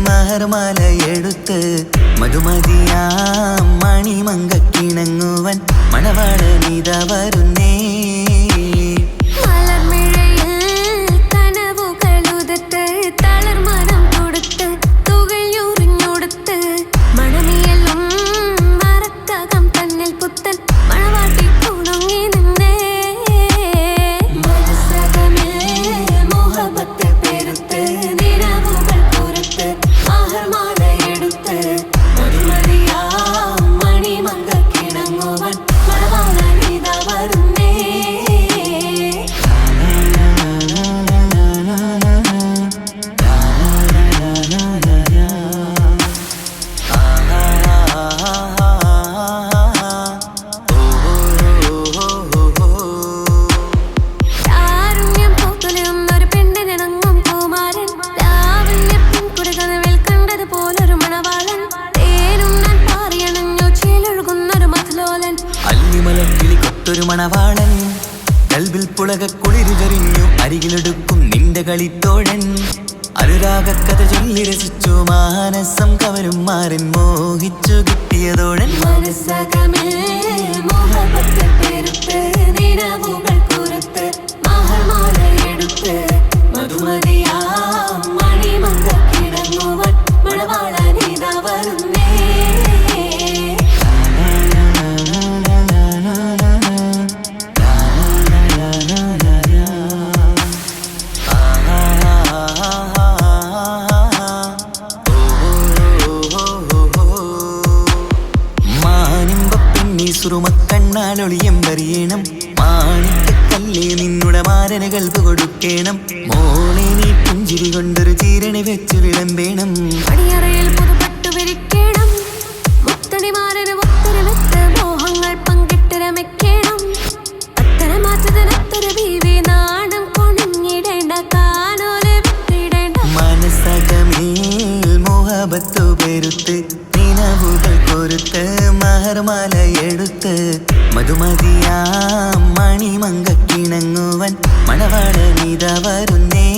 മഹർമാലയെടുത്ത് മധുമതിയാം മണിമങ്കക്കിണങ്ങുവൻ മണവാളനിത വരുന്നേ. മണവാളൻ കൽവിൽ പുളകക്കുളിരുചൊരിഞ്ഞു അരികിലെടുക്കും നിന്റെ കളിത്തോഴൻ. അനുരാഗക്കഥ ചൊല്ലി രസിച്ചു മാനസം കവരും മാറിൻ മോഹിച്ചു കിട്ടിയതോഴൻ. സുറുമക്കണ്ണാലൊളിയം വരിയണം മാണിക്കല്ലേ നിന്നുടെ മാരന് കൽപ്പ് കൊടുക്കണം. മോളെ നീ പുഞ്ചിരി കൊണ്ടൊരു ചീരണി വെച്ച് വിളമ്പേണം. മോഹങ്ങൾ പങ്കിട്ട് രമിക്കണം. മനസ്സകമേൽ മോഹബത്തു പെരുത്ത് നിലവുകൾ കൊരുത്ത് മഹർമാലയെടുത്ത് മധുമതിയാം മണിമങ്കക്കിണങ്ങുവൻ മണവാളനിത വരുന്നേ.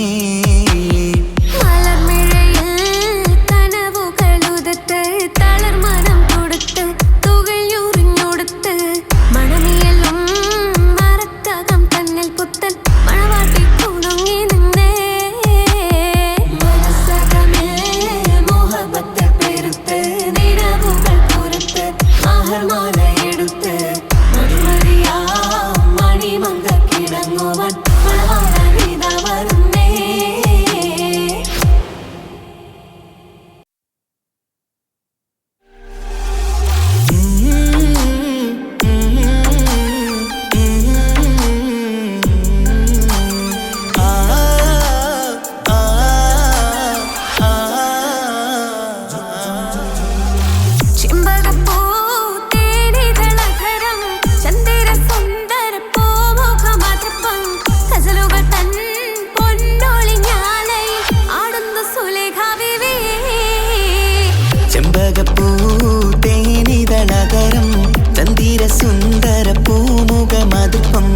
സുന്ദര പൂമുഖമതുപ്പം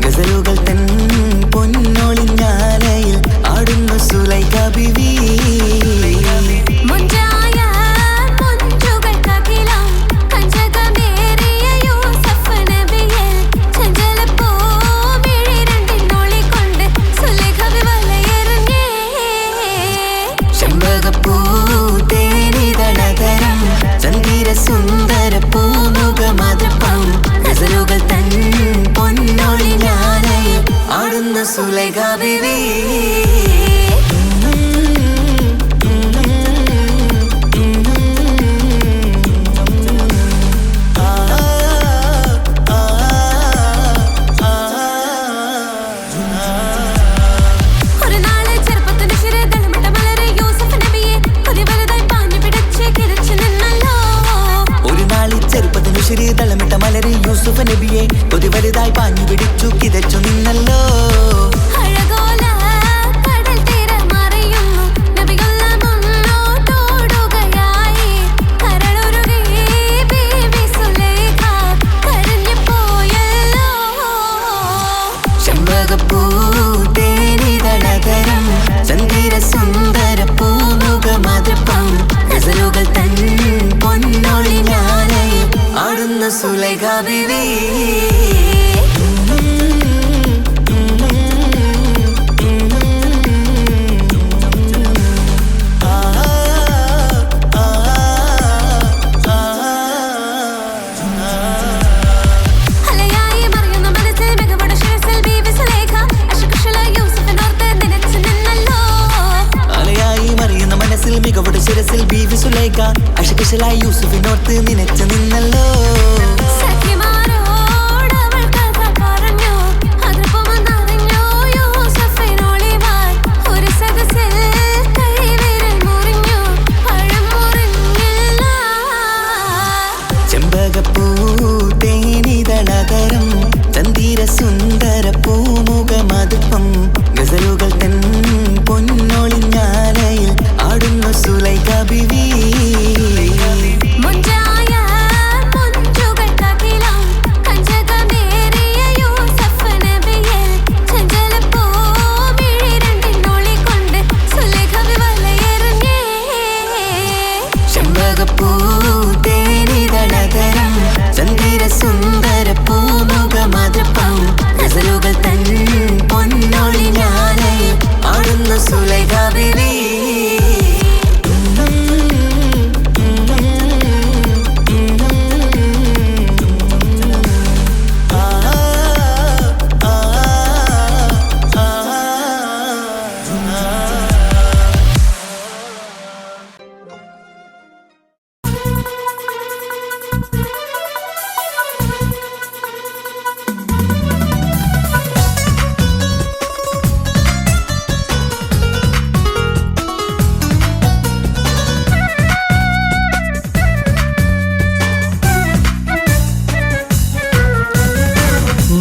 ഗസലുകൾ തൻ പൊന്നൊളിഞ്ഞാലയിൽ ആടുന്നു സുലൈഖ ബീവി. ചെമ്പകപ്പൂ തേനിതളതരം ചന്ദിര സുന്ദര പൂമുഖമതുപ്പം ഗസലുകൾ തൻ പൊന്നൊളിഞ്ഞാലയിൽ ആടുന്നു സുലൈഖ ബീവി. യൂസുഫ് നബിയെ കൊതി വലുതായി പാഞ്ഞു പിടിച്ചു കിതച്ചു നിന്നല്ലോ. ബീവി മികവുടെ ശിരസിൽ ബീവി സുലൈഖ അശകുശലായി യൂസുഫിനോർത്ത് നിനച്ചു നിന്നല്ലോ ചെമ്പകപ്പൂ തേനിതളതരം ചന്ദിര സുന്ദര പൂമുഖമതുപ്പം ഗസലുകൾ തൻ പൊന്നൊളിഞ്ഞാലയിൽ ആടുന്നു സുലൈഖ ബീവി ചെമ്പകപ്പൂ തേനിതളതരം ചന്ദിര സുന്ദര പൂമുഖമതുപ്പം ഗസലുകൾ തൻ പൊന്നൊളിഞ്ഞാലയിൽ ആടുന്നു സുലൈഖ ബീവി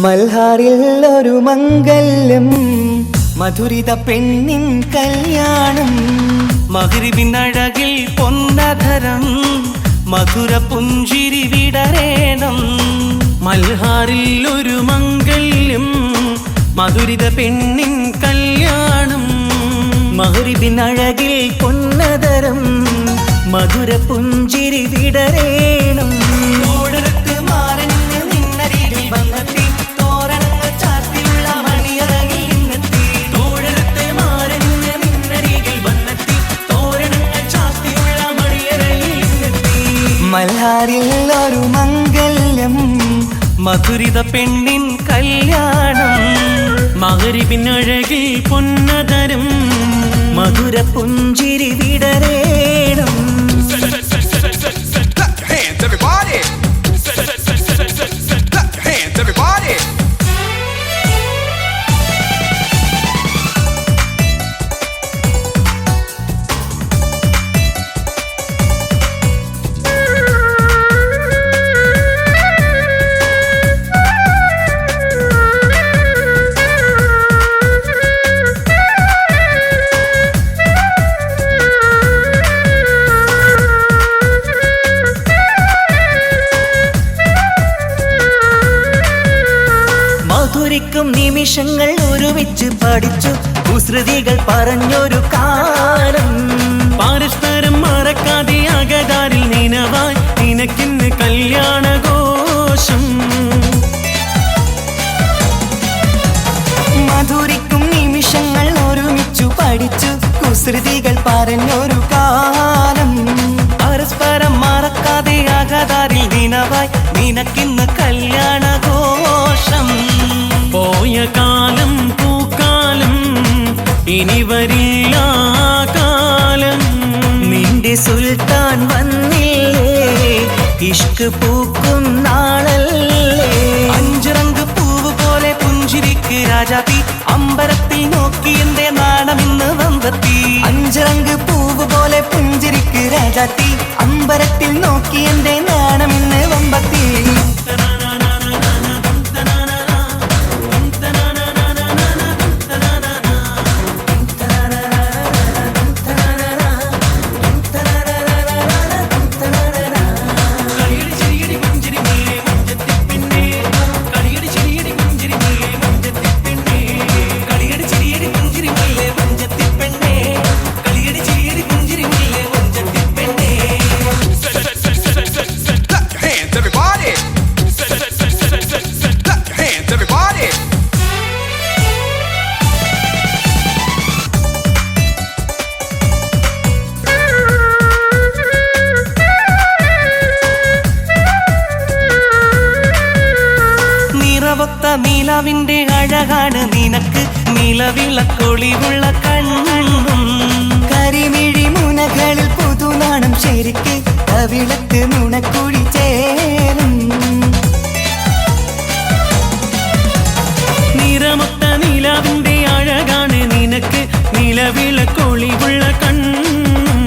മൽഹാറിൽ ഒരു മംഗല്യം മധുരിത പെണ്ണിൻ കല്യാണം മഗ്രിബിൻ അഴകിൽ പൊന്നധരം മധുര പുഞ്ചിരി വിടരേണം മൽഹാറിൽ ഒരു മംഗല്യം മധുരിത പെണ്ണിൻ കല്യാണം മഗ്രിബിൻ അഴകിൽ പൊന്നധരം മധുര പുഞ്ചിരി വിടരേണം മൽഹാറിൽ ഒരു മംഗല്യം മധുരിത പെണ്ണിൻ കല്യാണം മഗ്രിബിൻ അഴകിൽ പൊന്നധരം മധുര പുഞ്ചിരി വിടരേണം മധുരിക്കും നിമിഷങ്ങൾ ഒരുമിച്ച് പഠിച്ചു കുസൃതികൾ പറഞ്ഞൊരു കാലം പരസ്പരം മറക്കാതെ അകതാരിൽ നിനവായി നിനക്കിന്ന് കല്യാണഘോഷം മധുരിക്കും നിമിഷങ്ങൾ ഒരുമിച്ചു പഠിച്ചു കുസൃതികൾ പറഞ്ഞൊരു കാലം പരസ്പരം മറക്കാതെ അകതാരിൽ നിനവായി നിനക്കിന്ന് കല്യാണഘോഷം പോയ കാലം പൂക്കാലം ഇനി വരില്ല കാലം നിന്റെ സുൽത്താൻ വന്നില്ലേ ഇഷ്ക് പൂക്കും നാളല്ലേ അഞ്ചിറങ്ക് പൂവ് പോലെ പുഞ്ചിരിക്ക് രാജാത്തി അമ്പരത്തിൽ നോക്കി എന്റെ നാണമിന്ന് വന്നെത്തി അഞ്ചിറങ്ക് പൂവ് പോലെ പുഞ്ചിരിക്ക് രാജാത്തി അമ്പരത്തിൽ നോക്കി എന്റെ നാണമിന്ന് വമ്പത്തി നീലാവിന്റെ അഴകാണ് നിനക്ക് നിലവിളക്കൊളിവുള്ള കണ്ണും കരിമിഴി മുനകളിൽ പുതുനാണം ശരിക്ക് കവിളത്ത് നുണക്കുഴി ചേരും നിറമൊത്ത നീലാവിന്റെ അഴകാണ് നിനക്ക് നിലവിളക്കൊളിവുള്ള കണ്ണും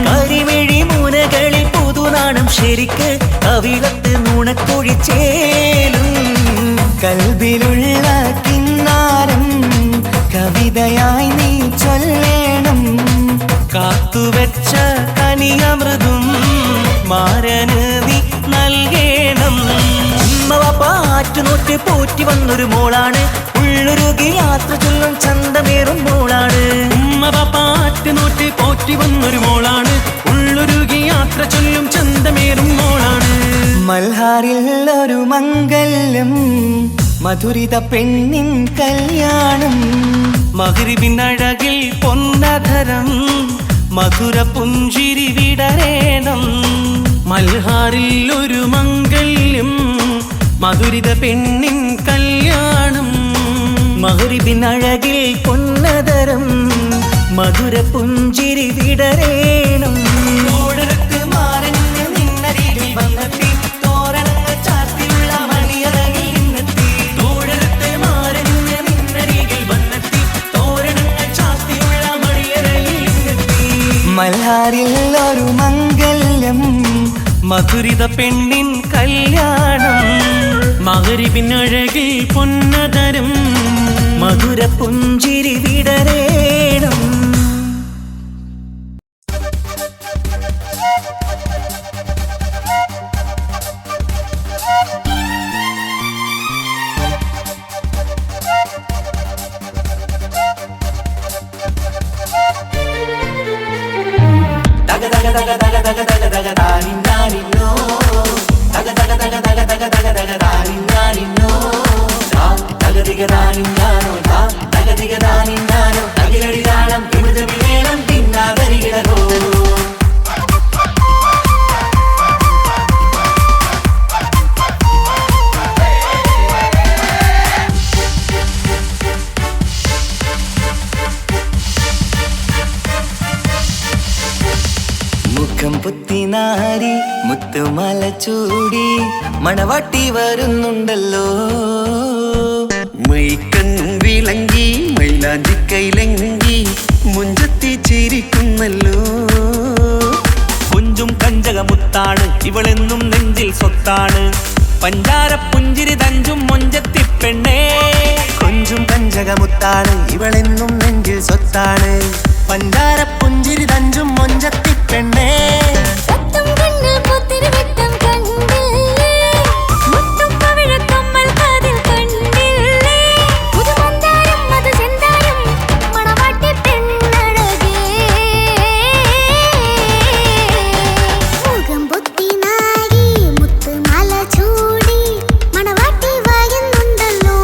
കരിമിഴി മുനകളിൽ പുതുനാണം ശരിക്ക് കവിളത്ത് നുണക്കുഴി ചേരും കൽബിലുള്ള കിന്നാരം കവിതയായി നീ ചൊല്ലേണം കാത്തുവെച്ച കനിയമൃതും മാരന് നീ നൽകേണം പാറ്റുനോറ്റ് പോറ്റി വന്നൊരു മോളാണ് ഉള്ളൊരുകി യാത്ര ചൊല്ലും ചന്തമേറും മോളാണ് പാറ്റുനോറ്റ് പോറ്റി വന്നൊരു മോളാണ് ഉള്ളൊരുകി യാത്ര ചൊല്ലും ചന്തമേറും മോളാണ് മൽഹാറിൽ ഒരു മംഗല്യം മധുരിത പെണ്ണിൻ കല്യാണം മഗ്രിബിനഴകിൽ പൊന്നധരം മധുര പുഞ്ചിരി വിടരേണം മൽഹാറിൽ ഒരു മംഗല്യം മധുരിത പെണ്ണിൻ കല്യാണം മഗ്രിബിനഴകിൽ പൊന്നതരം മധുര പുഞ്ചിരി വിടരേണം ഓടരത്ത് മാറഞ്ഞ് നിന്നരികിൽ വന്നെത്തി തോരണങ്ങൾ ചാർത്തിയുള്ള മണിയറകിൽ നിന്നെത്തി ഓടരത്ത് മാറഞ്ഞ് നിന്നരികിൽ വന്നെത്തി തോരണങ്ങൾ ചാർത്തിയുള്ള മണിയറകിൽ നിന്നെത്തി മൽഹാറിൽ ഒരു മംഗല്യം മധുരിത പെണ്ണിൻ കല്യാണം മഗ്രിബിനഴകിൽ പൊന്നതരം മധുര പുഞ്ചിരി വിടരേണം മുഖം പുത്തിനാരി മുത്തുമല ചൂടി മണവാട്ടി വരുന്നുണ്ടല്ലോ മൈക്കണ്ണും വിളങ്ങി മൈലാഞ്ചി കൈലങ്കി മുഞ്ചത്തി ചിരിക്കുന്നല്ലോ കുഞ്ചും കഞ്ചകമുത്താണ് ഇവളെന്നും നെഞ്ചിൽ സ്വത്താണ് പഞ്ചാര പുഞ്ചിരി തഞ്ചും മൊഞ്ചത്തി പെണ്ണേ കൊഞ്ചും കഞ്ചകമുത്താണ് ഇവളെന്നും നെഞ്ചിൽ സ്വത്താണ് പഞ്ചാര പുഞ്ചിരി തഞ്ചും മൊഞ്ചത്തി പെണ്ണേ മുത്തുമല ചൂടി മണവാട്ടി വായുന്നുണ്ടല്ലോ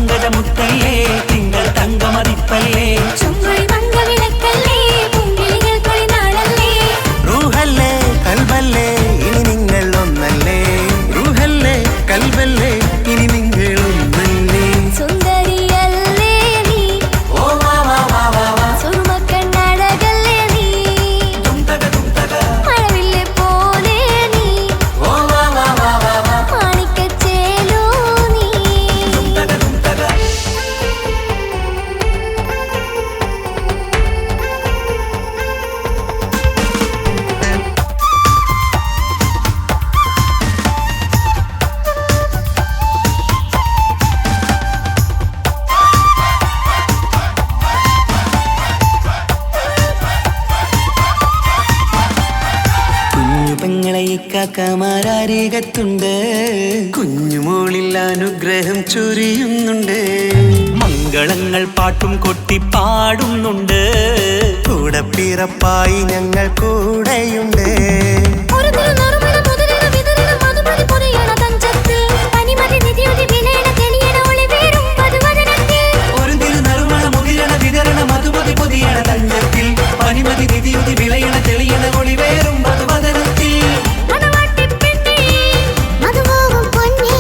പങ്കജമുത്തല്ലേ തിങ്കൾ തങ്കമതിപ്പല്ലേ റൂഹല്ലേ കൽബല്ലേ ഇനി നിങ്ങൾ ഒന്നല്ലേ റൂഹല്ലേ കൽബല്ലേ ഇനി നിങ്ങൾ ഒന്നല്ലേ സുന്ദരിയല്ലേ നീ ഓ വാ വാ വാ വാ വാ സുറുമക്കണ്ണടകല്ലേ നീ മഴവില്ലെ പോലെ നീ ഓ വാ വാ വാ വാ വാ മാണിക്കച്ചേലോ നീ കുഞ്ഞു പെങ്ങളെ ഇക്കാക്കമാരാരീകത്തുണ്ട് കുഞ്ഞുമോളിൽ അനുഗ്രഹം ചൊരിയുന്നുണ്ട് മംഗളങ്ങൾ പാട്ടും കൊട്ടി പാടുന്നുണ്ട് കൂടെ പിറപ്പായി ഞങ്ങൾ കൂടെയുണ്ട് ഒരു നറുമണ മുതിരണ വിതരണ മധുമതി പൊരിയണ തഞ്ചത്തിൽ പനിമതി നിധിയുടെ വിലയണ തെളിയണ ഒളിവേറും പതുവദനത്തിൽ ഒരു തിരുനറുമണ മുതിരണ വിതരണ മധുമതി പൊതിയണ തഞ്ചത്തിൽ പനിമതി നിധിയുതി വിളയണ തെളിയണ ഒളിവേറും മധുവദനത്തിൽ മണവാട്ടിപ്പെണ്ണേ മധുപോകും പൊന്നേ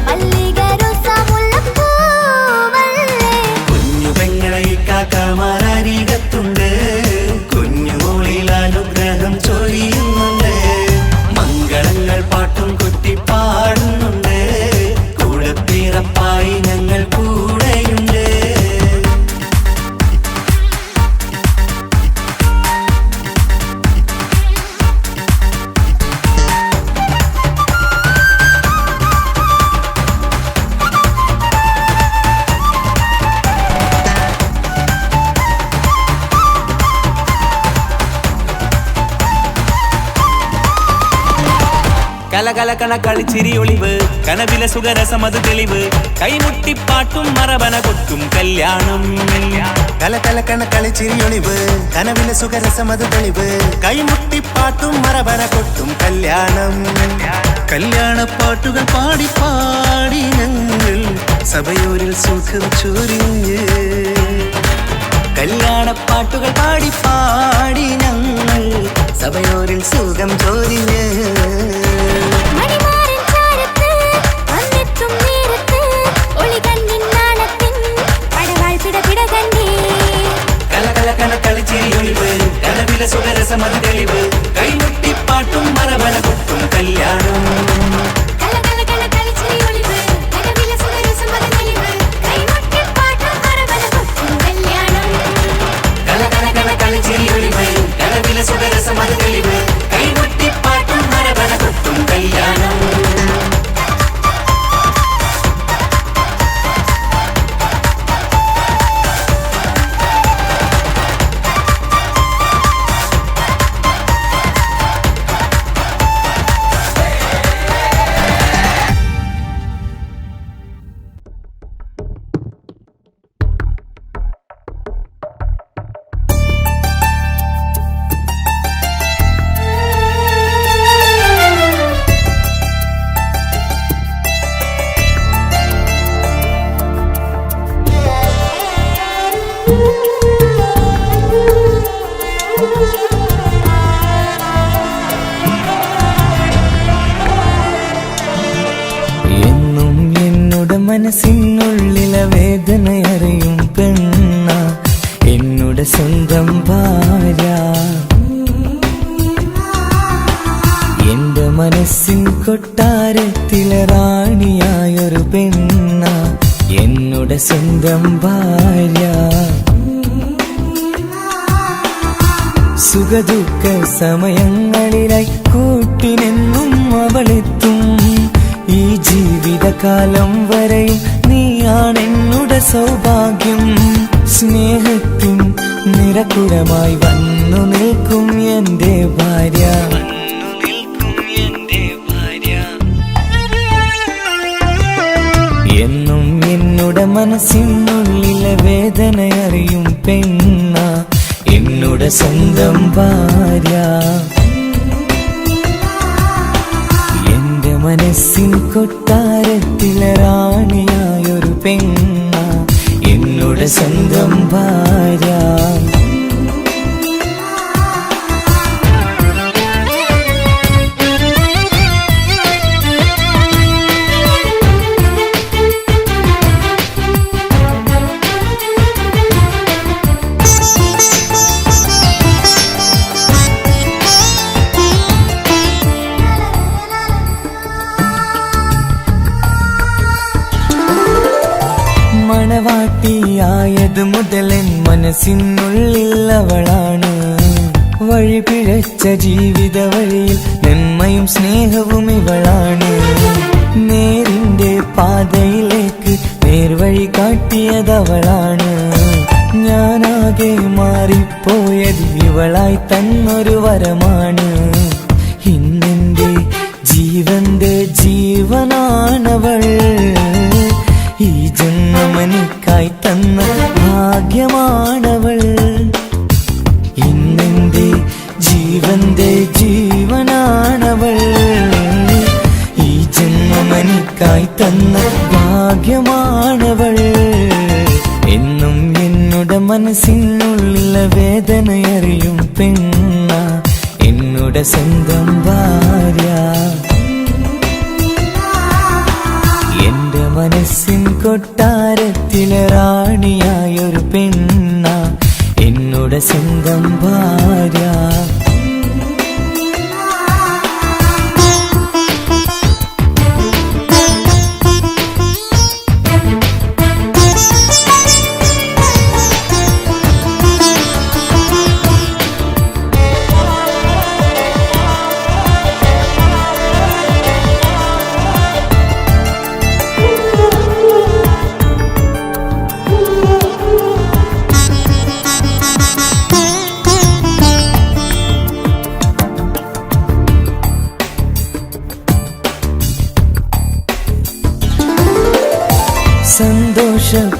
മല്ലികരോസാമുല്ലപ്പൂവല്ലേ കുഞ്ഞു പെങ്ങളെ ഇക്കാക്കമാരാരീകത്തുണ്ട് കുഞ്ഞുമോളിൽ അനുഗ്രഹം ചൊരിയുന്നുണ്ട് മംഗളങ്ങൾ പാട്ടും കൊട്ടി പാടുന്നുണ്ട് കൂടെ പിറപ്പായി ഞങ്ങൾ കൂടെയുണ്ട് കലകലകണ കളിച്ചിരി ഒളിവ് കനവില സുഖരസമത് തെളിവ് കൈമുട്ടിപ്പാട്ടും മറവന കൊട്ടും കല്യാണം കലകലക്കണ കളിച്ചിരിയൊളിവ് കനവിലെ സുഖരസമത് തെളിവ് കൈമുട്ടിപ്പാട്ടും മറവന കൊട്ടും കല്യാണം കല്യാണപ്പാട്ടുകൾ പാടി പാടി ഞങ്ങൾ സഭയോരിൽ സുഖം ചൊരിഞ്ഞ് കല്യാണപ്പാട്ടുകൾ പാടി പാടി ഞങ്ങൾ സഭയോരിൽ സുഖം ചോരിഞ്ഞ് മണിമാരൻ ചാരത്ത് വന്നെത്തും നേരത്ത് ഒളികണ്ണിൻ നാണത്തിൻ പടവാൾ പിടപിട കണ്ടേ കലകലകണ കളിച്ചിരി ഒളിവ് കനവില സുഖരസമത് തെളിവ് കൈമുട്ടിപ്പാട്ടും മറവന കൊട്ടും കല്യാണം കലകലകണ കളിച്ചിരി ഒളിവ് കനവില സുഖരസമത് തെളിവ് കൈമുട്ടിപ്പാട്ടും മറവന കൊട്ടും കല്യാണം കലകലകണ കളിച്ചിരി ഒളിവ് കനവില സുഖരസമത് തെളിവ് കൈമുട്ടിപ്പാട്ടും മറവന കൊട്ടും കല്യാണം എന്നും എന്നുടെ മനസ്സിനുള്ളിലെ വേദനയറിയും പെണ്ണ എന്നുടെ സ്വന്തം ഭാര്യ എന്റെ മനസ്സിൻ കൊട്ടാരത്തിലെ റാണിയായൊരു പെണ്ണ എന്നുടെ സ്വന്തം ഭാര്യ സുഖദുഃഖ സമയങ്ങളിലായി കൂട്ടിനെന്നും അവളെത്തും ഈ ജീവിതകാലം വരെയും നീയാണെന്നുടെ സൗഭാഗ്യം സ്നേഹത്തിൻ നിറകുടമായി വന്നു നിൽക്കും എന്റെ ഭാര്യ എന്നും എന്നുടെ മനസ്സിനുള്ളിലെ വേദനയറിയും പെണ്ണ എന്നുടെ സ്വന്തം ഭാര്യ എന്റെ മനസ്സിൻ കൊട്ടാരത്തിലെ റാണിയായൊരു പെണ്ണ എന്നുടെ സ്വന്തം ഭാര്യ. മണവാട്ടിയായത് മുതലൻ മനസ്സിനുള്ളിൽ അവളാണ്. വഴി പിഴച്ച ജീവിത വഴിയിൽ നന്മയും സ്നേഹവും ഇവളാണ്. നേരിന്റെ പാതയിലേക്ക് നേർവഴി കാട്ടിയതവളാണ്. ഞാനാകെ മാറിപ്പോയത് ഇവളായി തന്നൊരു വരമാണ്. ഇന്നെന്റെ ജീവന്റെ ജീവനാണവൾ. ഈ ജന്മമെനിക്കായി തന്ന ഭാഗ്യമാണവൾ. ഇന്നെന്റെ ജീവന്റെ ജീവനാണവൾ. ഈ ജന്മമെനിക്കായി തന്ന ഭാഗ്യമാണവൾ. എന്നും എന്നുടെ മനസ്സിനുള്ളിലെ വേദനയറിയും പെണ്ണ എന്നുടെ സ്വന്തം ഭാര്യ. എന്റെ മനസ്സിൻ കൊട്ടാരത്തിലെ റാണിയായൊരു പെണ്ണ എന്നുടെ സ്വന്തം ഭാര്യ.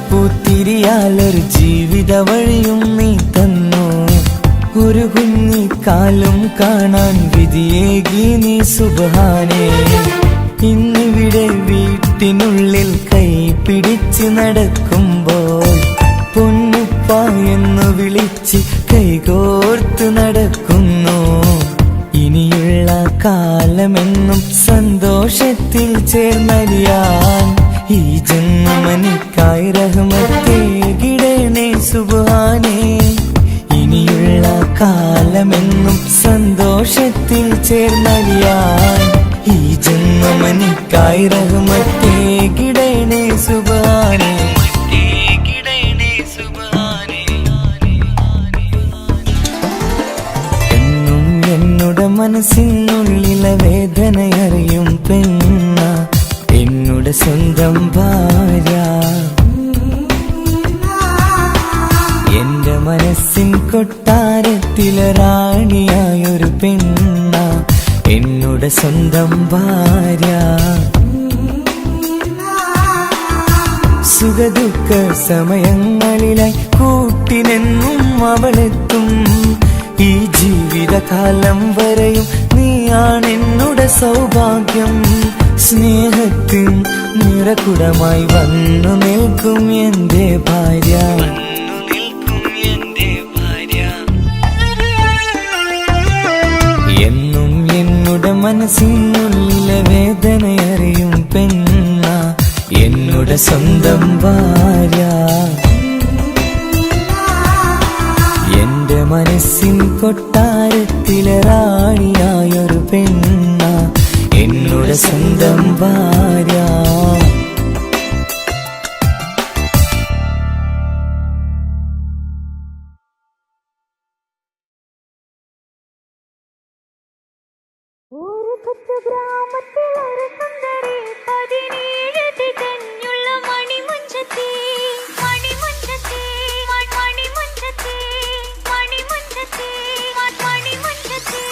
സന്തോഷപ്പൂത്തിരിയാലൊരു ജീവിത വഴിയും നീ തന്നു. ഒരു കുഞ്ഞിക്കാലും കാണാൻ വിധിയേകി നീ സുബ്ഹാനേ. ഇന്നിവിടെ വീട്ടിനുള്ളിൽ കൈ പിടിച്ച് നടക്കുമ്പോൾ പൊന്നുപ്പ എന്ന് വിളിച്ച് കൈകോർത്ത് നടക്കുന്നു. ഇനിയുള്ള കാലമെന്നും സന്തോഷത്തിൽ ചേർന്നലിയാൻ ഈ ജന്മമെനിക്കായി റഹ്മത്തേകിടണേ സുബ്ഹാനേ. ഇനിയുള്ള കാലമെന്നും സന്തോഷത്തിൽ ചേർന്നലിയാൻ ഈ ജന്മമെനിക്കായി റഹ്മത്തേകിടണേ സുബ്ഹാനേ. എന്നും എന്നുടെ മനസ്സിനുള്ളിലെ വേദനയറിയും പെണ്ണ എന്നുടെ സ്വന്തം ഭാര്യ. എന്റെ മനസ്സിൻ കൊട്ടാരത്തിലെ റാണിയായൊരു പെണ്ണ എന്നുടെ സ്വന്തം ഭാര്യ. സുഖദുഃഖ സമയങ്ങളിലായി കൂട്ടിനെന്നും അവളെത്തും. ഈ ജീവിതകാലം വരെയും നീയാണെന്നുടെ സൗഭാഗ്യം. സ്നേഹത്തിൻ നിറകുടമായി വന്നു നിൽക്കും എന്റെ ഭാര്യ. എന്നും എന്നുടെ മനസ്സിനുള്ളിലെ വേദനയറിയും പെണ്ണ എന്നുടെ സ്വന്തം ഭാര്യ. എന്റെ മനസ്സിൻ കൊട്ടാരത്തിലെ റാണിയായൊരു പെണ്ണ എന്നുടെ സ്വന്തം ഭാര്യ. ഒരു കൊച്ചു ഗ്രാമത്തിൽ ഒരു സുന്ദരി 17 തികഞ്ഞുള്ള മണിമുഞ്ചത്തി മണിമുഞ്ചത്തി മണിമുഞ്ചത്തി മണിമുഞ്ചത്തി മണിമുഞ്ചത്തി.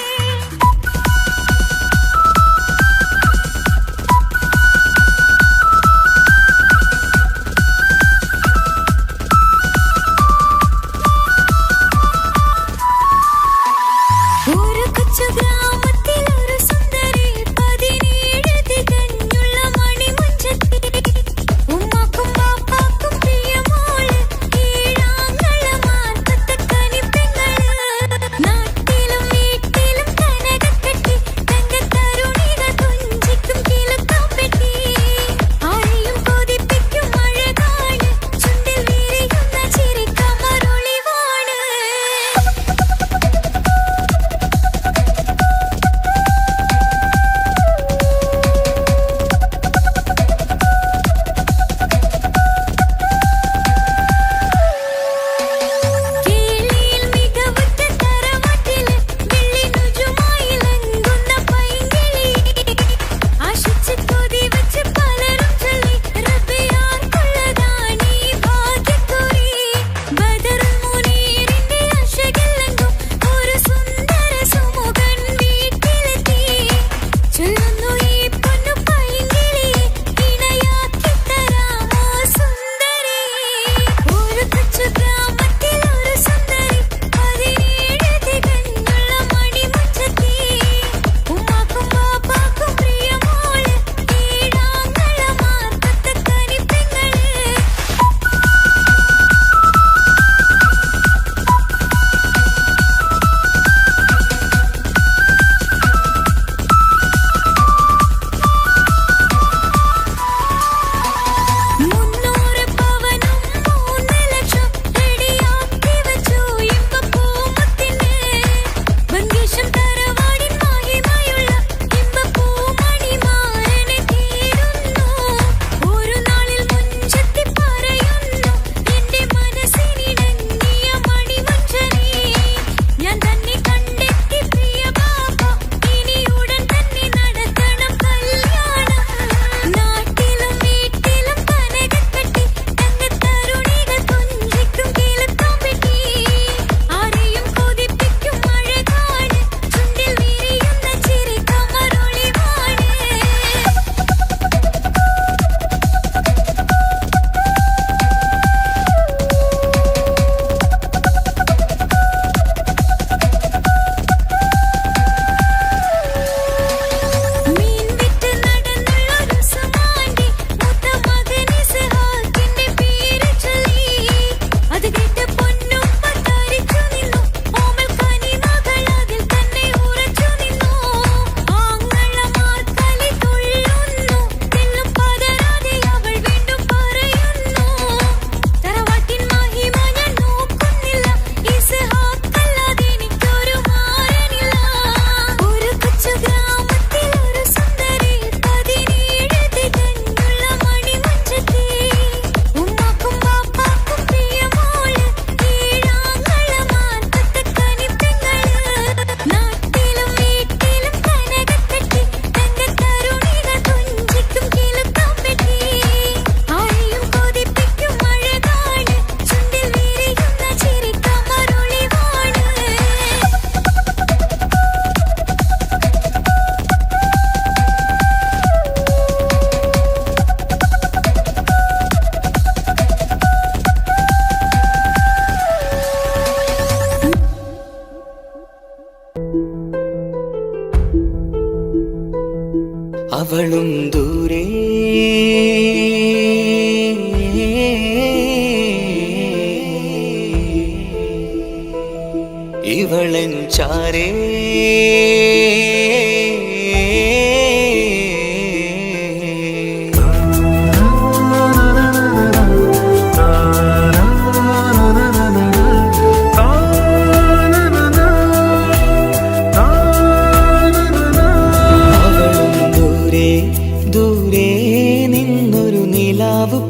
ഇവളൻ ചാരേ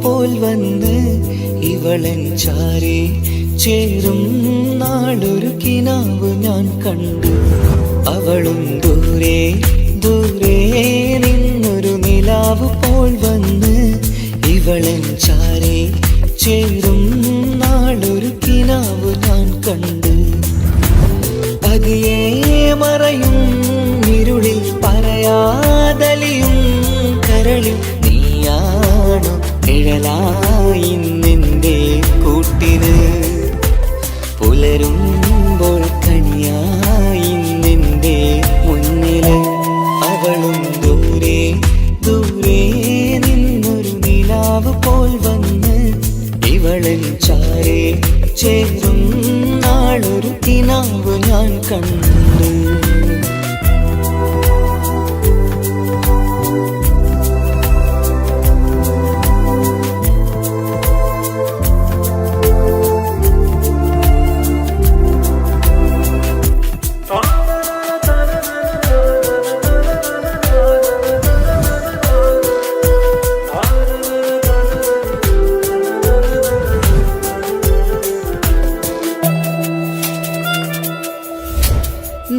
പോൽ വന്ന് ഇവളൻ ചാരേ ചേരും നാളൊരു കിനാവ് ഞാൻ കണ്ടു. അവളും ദൂരെ ദൂരെ നിന്നൊരു നിലാവ് പോൽ വന്ന് ഇവളൻ ചാരേ ചേരും നാളൊരു കിനാവ് ഞാൻ കണ്ടു. പതിയെ മറയും ഇരുളിൽ പറയാതലിയും കരളിൽ നീയാണു നിഴലായി നിന്റെ കൂട്ടിന്. പുലരുമ്പോൾ കണിയായി നിന്റെ മുന്നില്. അവളും ദൂരെ ദൂരെ നിന്നൊരു നിലാവ് പോൽ വന്ന് ഇവളൻ ചാരേ ചേരും നാളൊരു കിനാവ് ഞാൻ കണ്ടു.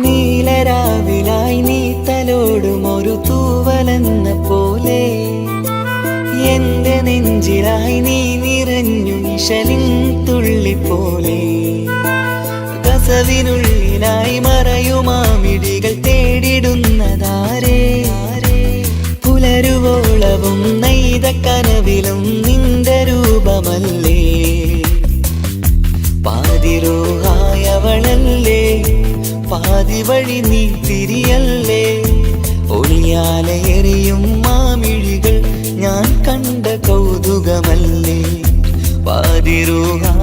നീലരാവിലായി നീ തലോടും ഒരു തൂവലെന്ന പോലെ എന്റെ നെഞ്ചിലായി നീ നിറഞ്ഞു നിശലിൻ തുള്ളി പോലെ. കസവിനുള്ളിലായി മറയുമാമിടികൾ തേടിടുന്നതാരേ. പുലരുവോളവും നെയ്ത കനവിലും നിന്റെ രൂപമല്ലേ. പാതിരോഹായവളല്ലേ പാതി വഴി നീ തിരിയല്ലേ. ഒളിയാലെ എറിയും മാമിഴികൾ ഞാൻ കണ്ട കൗതുകമല്ലേ. പാതിരൂഹായവളല്ലേ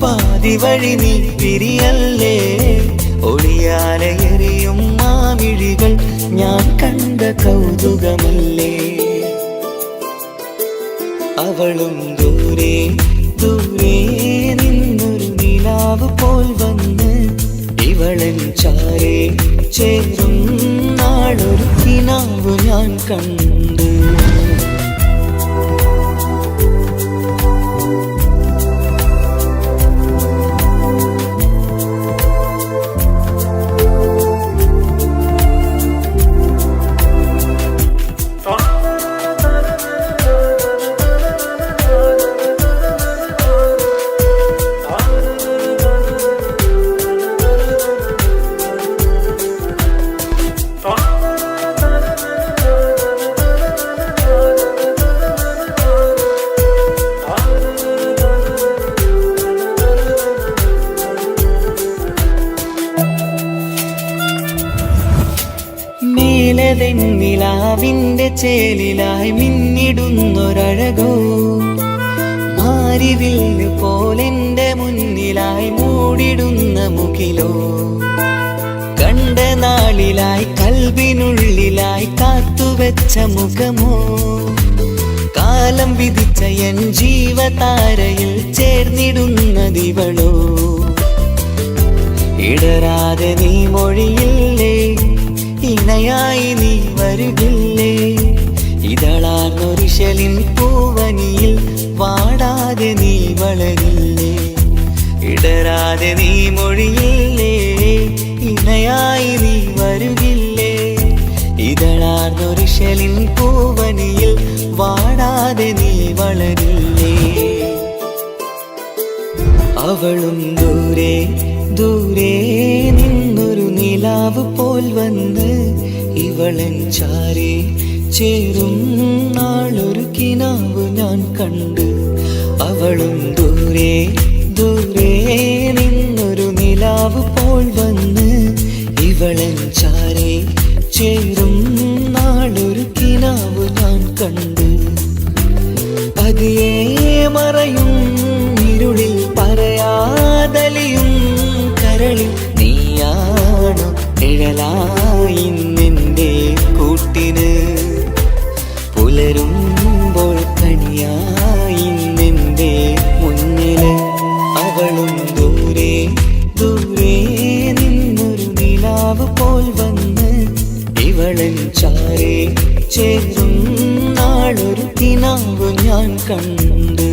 പാതി വഴി നീ തിരിയല്ലേ. ഒളിയാലെ എറിയും മാമിഴികൾ ഞാൻ കണ്ട കൗതുകമല്ലേ. അവളും ദൂരെ ദൂരെ നിന്നൊരു നിലാവ് പോൽ വന്ന് ഇവളൻ ചാരേ ചേരും നാളൊരു കിനാവ് ഞാൻ കണ്ടു. നിലാവിന്റെ ചേലിലായി മിന്നിടുന്നൊരഴകോ. മാരിവില്ല് പോലെന്റെ മുന്നിലായി മൂടിടുന്ന മുകിലോ. കണ്ട നാളിലായി കൽവിനുള്ളിലായി കാത്തുവെച്ച മുഖമോ. കാലം വിധിച്ച എൻ ജീവതാരയിൽ ചേർന്നിടുന്നതിവളോ. ഇടരാതെ നീ മൊഴിയില്ലേ ഇണയായി നീ വരുകില്ലേ. ഇതളാർന്നൊരിശലിൻ പൂവനിയിൽ വാടാതെ നീ വളരില്ലേ. ഇടരാതെ നീ മൊഴിയില്ലേ ഇണയായി നീ വരുകില്ലേ. ഇതളാർന്നൊരിശലിൻ പൂവനിയിൽ വാടാതെ നീ വളരില്ലേ. അവളും ദൂരെ ദൂരെ നിന്നൊരു നിലാവ് പോൽ വന്ന് ഇവളൻ ചാരേ ചേരും നാളൊരു കിനാവ് ഞാൻ കണ്ടു. അവളും ദൂരെ ദൂരെ നിന്നൊരു നിലാവ് പോൽ വന്ന് ഇവളൻ ചാരേ ചേരും നാളൊരു കിനാവ് ഞാൻ കണ്ടു. പതിയെ മറയും ഇരുളിൽ പറയാതലിയും കരളിൽ നീയാണു നിഴലായി നിന്റെ കൂട്ടിന് പുലരുമ്പോൾ കണിയായി നിന്റെ മുന്നില് അവളും ദൂരെ ദൂരെ നിന്നൊരു നിലാവ് പോൽ വന്ന് ഇവളൻ ചാരേ ചേരും നാളൊരു കിനാവ് ഞാൻ കണ്ട്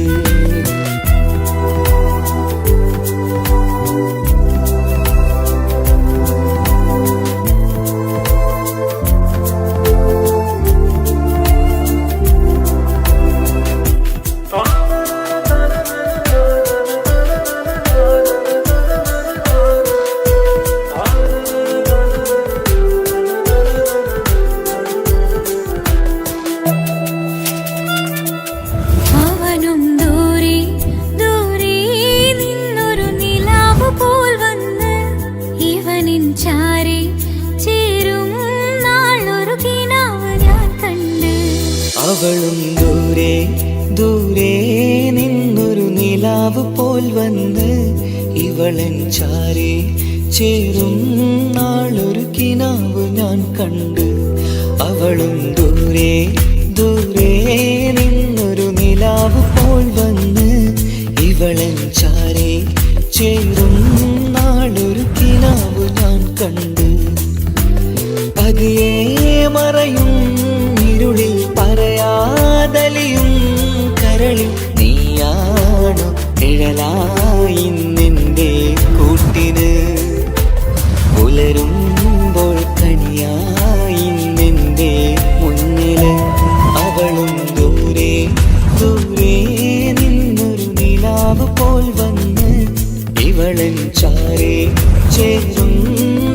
അവളും ദൂരെ ദൂരെ നിന്നൊരു നിലാവ് പോൽ വന്ന് ഇവളൻ ചാരേ ചേരും നാളൊരു കിനാവ് ഞാൻ കണ്ട് അവളും ദൂരെ ദൂരെ നിന്നൊരു നിലാവ് പോൽ വന്ന് ഇവളൻ ചാരേ ചേരും നാളൊരു കിനാവ് ഞാൻ കണ്ട് പതിയെ മറയും ഇരുളിൽ പറയാതലിയും കരളിൽ നീയാണു നിഴലായി നിന്റെ കൂട്ടിന് പുലരുമ്പോൾ കണിയായി നിന്റെ മുന്നില് അവളും ദൂരെ ദൂരെ നിന്നൊരു നിലാവ് പോൽ വന്ന് ഇവളൻ ചാരേ ചേരും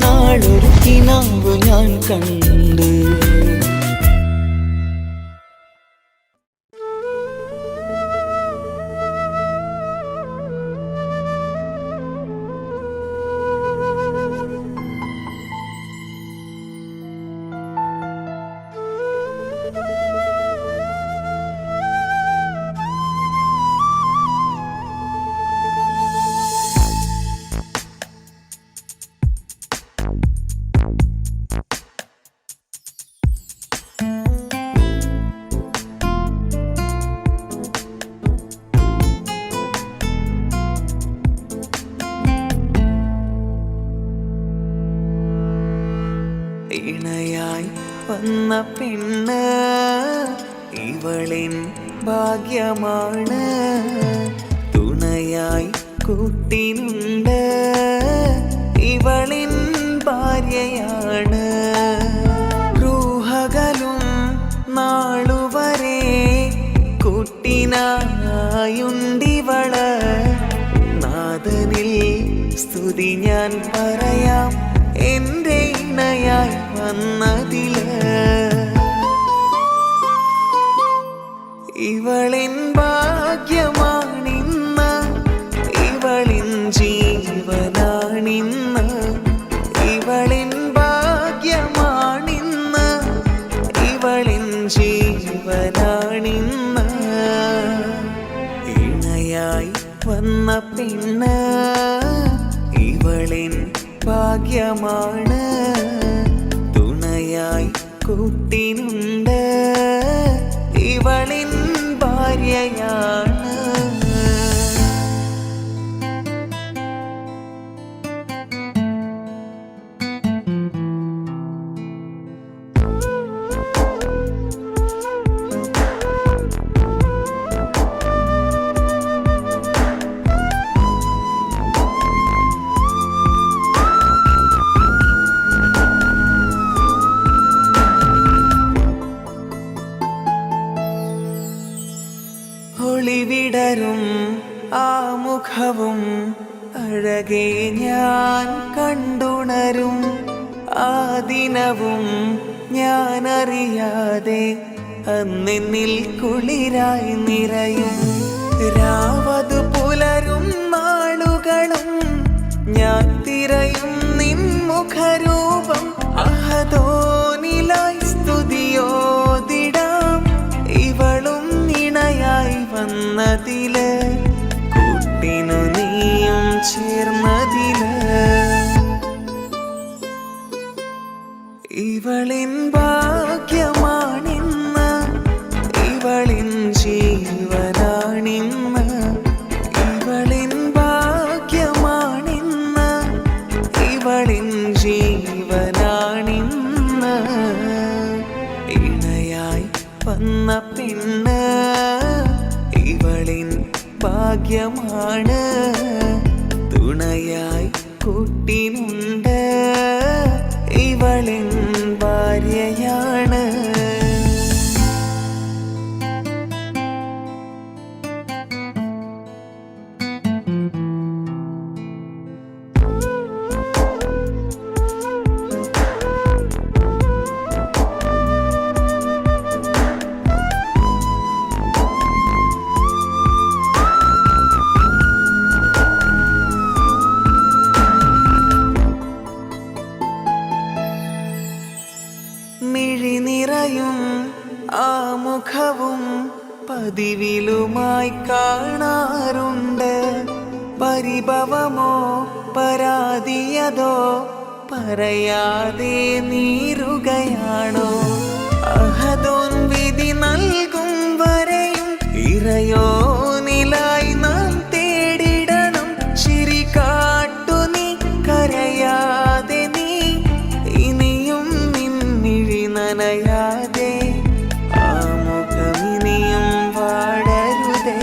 നാളൊരു കിനാവ് ഞാൻ കണ്ട് ഇണയായി വന്ന പെണ്ണ് ഇവളിൻ ഭാഗ്യമാണ് തുണയായി കൂട്ടിനുണ്ട് ഇവളിൻ ഭാര്യയാണ് റൂഹകലും നാളുവരെ കൂട്ടിനായുണ്ടിവള് നാദനിൽ സ്തുതി ഞാൻ പറയാം എന്റെ ഇണയായി വന്നതില് ഇവളിൻ ഭാഗ്യമാണിന്ന് ഇവളിൻ ജീവനാണിന്ന് ഇവളിൻ ഭാഗ്യമാണിന്ന് ഇവളിൻ ജീവനാണിന്ന് ഇണയായി വന്ന പെണ്ണ് ഇവളിൻ ഭാഗ്യമാണ് തുണയായി കൂട്ടിനുണ്ട് ഇവളിൻ ഭാര്യയാണ് ഒളിവിടരും ആ മുഖവും അഴകെ ഞാൻ കണ്ടുണരും ആ ദിനവും ഞാനറിയാതെ അന്നെന്നിൽ കുളിരായി നിറയും രാവതു പുലരും നാളുകളും ഞാൻ തിരയും നിൻ മുഖരൂപം അഹദോനിലായി സ്തുതിയോതിടാം ഇവളും ഇണയായി വന്നതില് കൂട്ടിനു നീയും ചേർന്നതില് ഭാഗ്യമാണ് തുണയായി കൂട്ടിനുണ്ട് ഇവളിൻ ഭാര്യയാണ് മിഴിനിറയും ആ മുഖവും പതിവിലുമായി കാണാറുണ്ട് പരിഭവമോ പരാതിയതോ പറയാതെ നീറുകയാണോ അഹദോൻ വിധി നൽകും വരെയും ഇറയോനിലായി നാം തേടിടണം ചിരി കാട്ടു നീ കരയാതെ നീ ഇനിയും നിൻമിഴി നനയാതെ ആ മുഖമിനിയും വാടരുതേ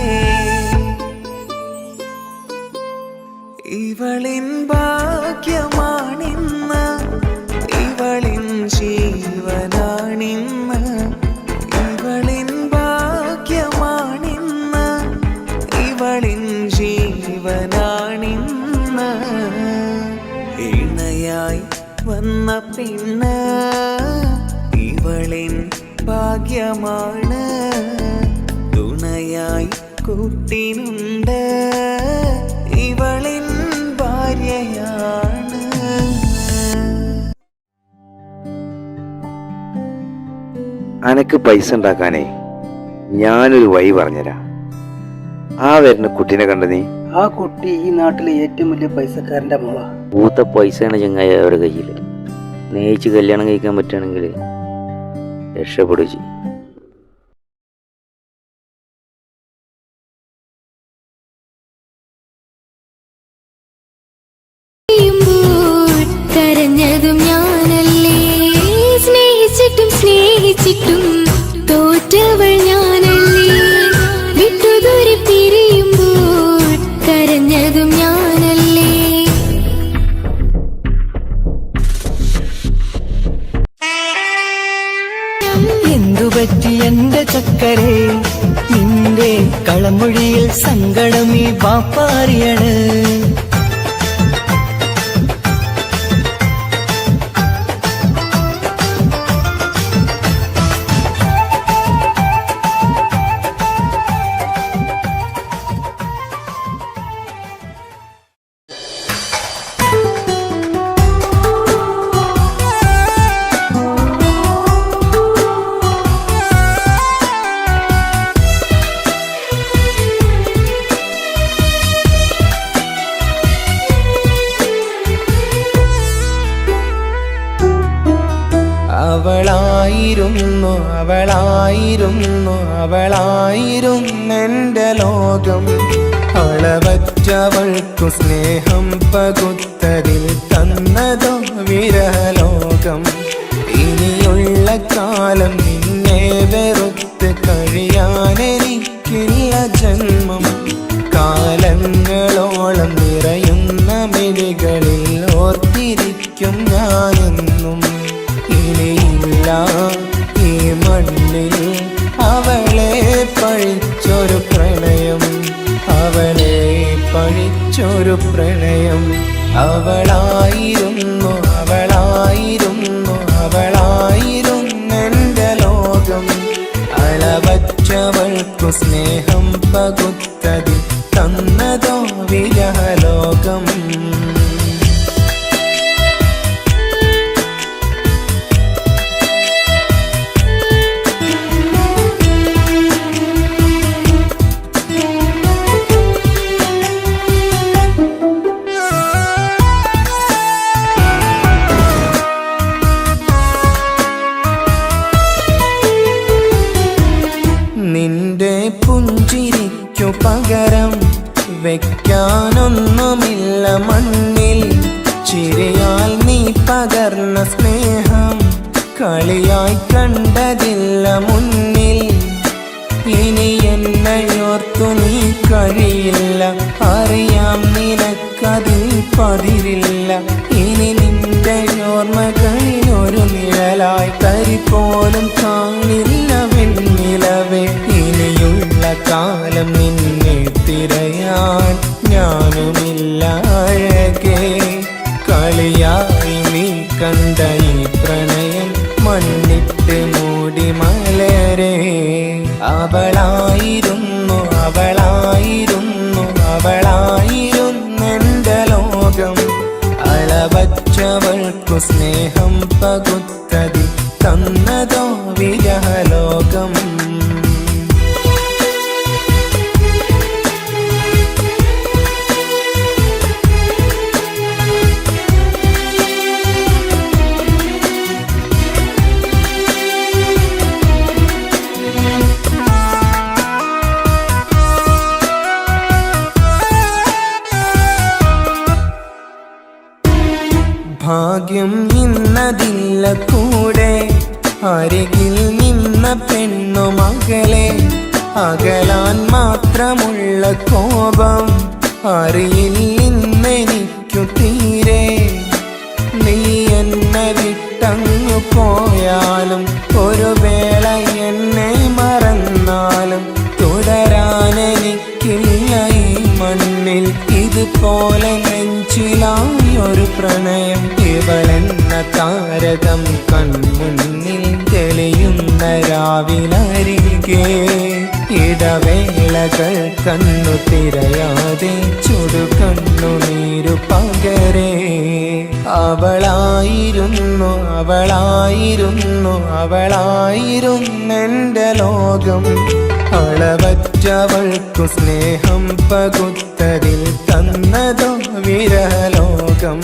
ഇവളിൻ ഭാഗ്യമാണിന്ന് ഇവളിൻ ജീവനാണിന്ന് ഇവളിൻ ഭാഗ്യമാണിന്ന് ഇവളിൻ ജീവനാണിന്ന് ഇണയായി വന്ന പെണ്ണ് ഇവളിൻ ഭാഗ്യമാണ് തുണയായി കൂട്ടിനുണ്ട് ഇവളിൻ ഭാര്യയാണ് അനക്ക് പൈസ ഉണ്ടാക്കാനേ ഞാനൊരു വഴി പറഞ്ഞുതരാം. ആ വരുന്ന കുട്ടീനെ കണ്ട നീ? ആ കുട്ടി ഈ നാട്ടിലെ ഏറ്റവും വലിയ പൈസക്കാരന്റെ മോളാ. പൂത്ത പൈസയാണ് ചങ്ങായി അവരുടെ കയ്യിൽ. സ്നേഹിച്ച് കല്യാണം കഴിക്കാൻ പറ്റുകയാണെങ്കിൽ രക്ഷപ്പെടുക. കരഞ്ഞതും ഞാനല്ലേ സ്നേഹിച്ചിട്ടും തോറ്റവൾ ഞാനല്ലേ വിട്ടുദൂരെ പിരിയുമ്പോൾ കരഞ്ഞതും ഞാനല്ലേ എന്തുപറ്റി എന്റെ ചക്കരെ നിന്റെ കളമൊഴിയിൽ സങ്കടം ഈ വാപ്പാറിയാണ് അവളായിരുന്നെന്റെ ലോകം അളവറ്റവൾക്കു സ്നേഹം പകുത്തതിൽ തന്നതോ വിരലോകം ഇനിയുള്ള കാലം നിന്നെ വെറുത്ത് കഴിയാനെനിക്കില്ല ജന്മം കാലങ്ങളോളം നിറയുന്ന മിഴികളിൽ ഓർത്തിരിക്കും ഞാനെന്നും ഇനിയില്ല ഈ മണ്ണിൽ അവളെ പഴിച്ചൊരു പ്രണയം അവളെ പഴിച്ചൊരു പ്രണയം അവളായിരുന്നെന്റെ ലോകം അളവറ്റവൾക്കു സ്നേഹം പകുത്തതിൽ തന്നതോ വിരഹലോകം നിന്റെ പുഞ്ചിരിക്കു പകരം വെക്കാനൊന്നുമില്ല മണ്ണിൽ ചിരിയാൽ നീ പകർന്ന സ്നേഹം കളിയായി കണ്ടതില്ല മുന്നിൽ ഇനി എന്നയോർത്തു നീ കഴിയില്ല, അറിയാം നിനക്കതിൽ പതിരില്ല. ഇനി നിന്റെ ഓർമ്മകളിൽ ഒരു നിഴലായി തരി പോലും കാണില്ല വെണ്ണിലവേ. ഇനിയുള്ള കാലം നിന്നെ തിരയാൻ ഞാനുമില്ല അഴകേ. കളിയായി നീ കണ്ട ഈ പ്രണയം മണ്ണിട്ട് മൂടി മലരെ. അവളായിരുന്നു അവളായിരുന്നു അവളായിരുന്നെന്റെ ലോകം. അളവച്ചവൾക്കു സ്നേഹം പകുത്തതി തന്നതോ വിരഹലോകം. ഭാഗ്യം ഇന്നതില്ല കൂടെ, അരികിൽ നിന്ന പെണ്ണു മകളെ. അകലാൻ മാത്രമുള്ള കോപം അറിയില്ലെന്നെനിക്കു തീരെ. നീ എന്നെ വിട്ടങ്ങു പോയാലും ഒരു വേള എന്നെ മറന്നാലും തുടരാനെനിക്കില്ല ഈ മണ്ണിൽ ഇതുപോലെ നെഞ്ചിലായൊരു പ്രണയം. ഇവളെന്ന താരകം കൺമുന്നിൽ തെളിയുന്ന രാവിലരികെ. ഇടവേളകൾ കണ്ണു തിരയാതെ ചുടുകണ്ണുനീരു പകരെ. അവളായിരുന്നു അവളായിരുന്നു അവളായിരുന്നെന്റെ ലോകം. അളവറ്റവൾക്കു സ്നേഹം പകുത്തതിൽ തന്നതോ വിരഹലോകം.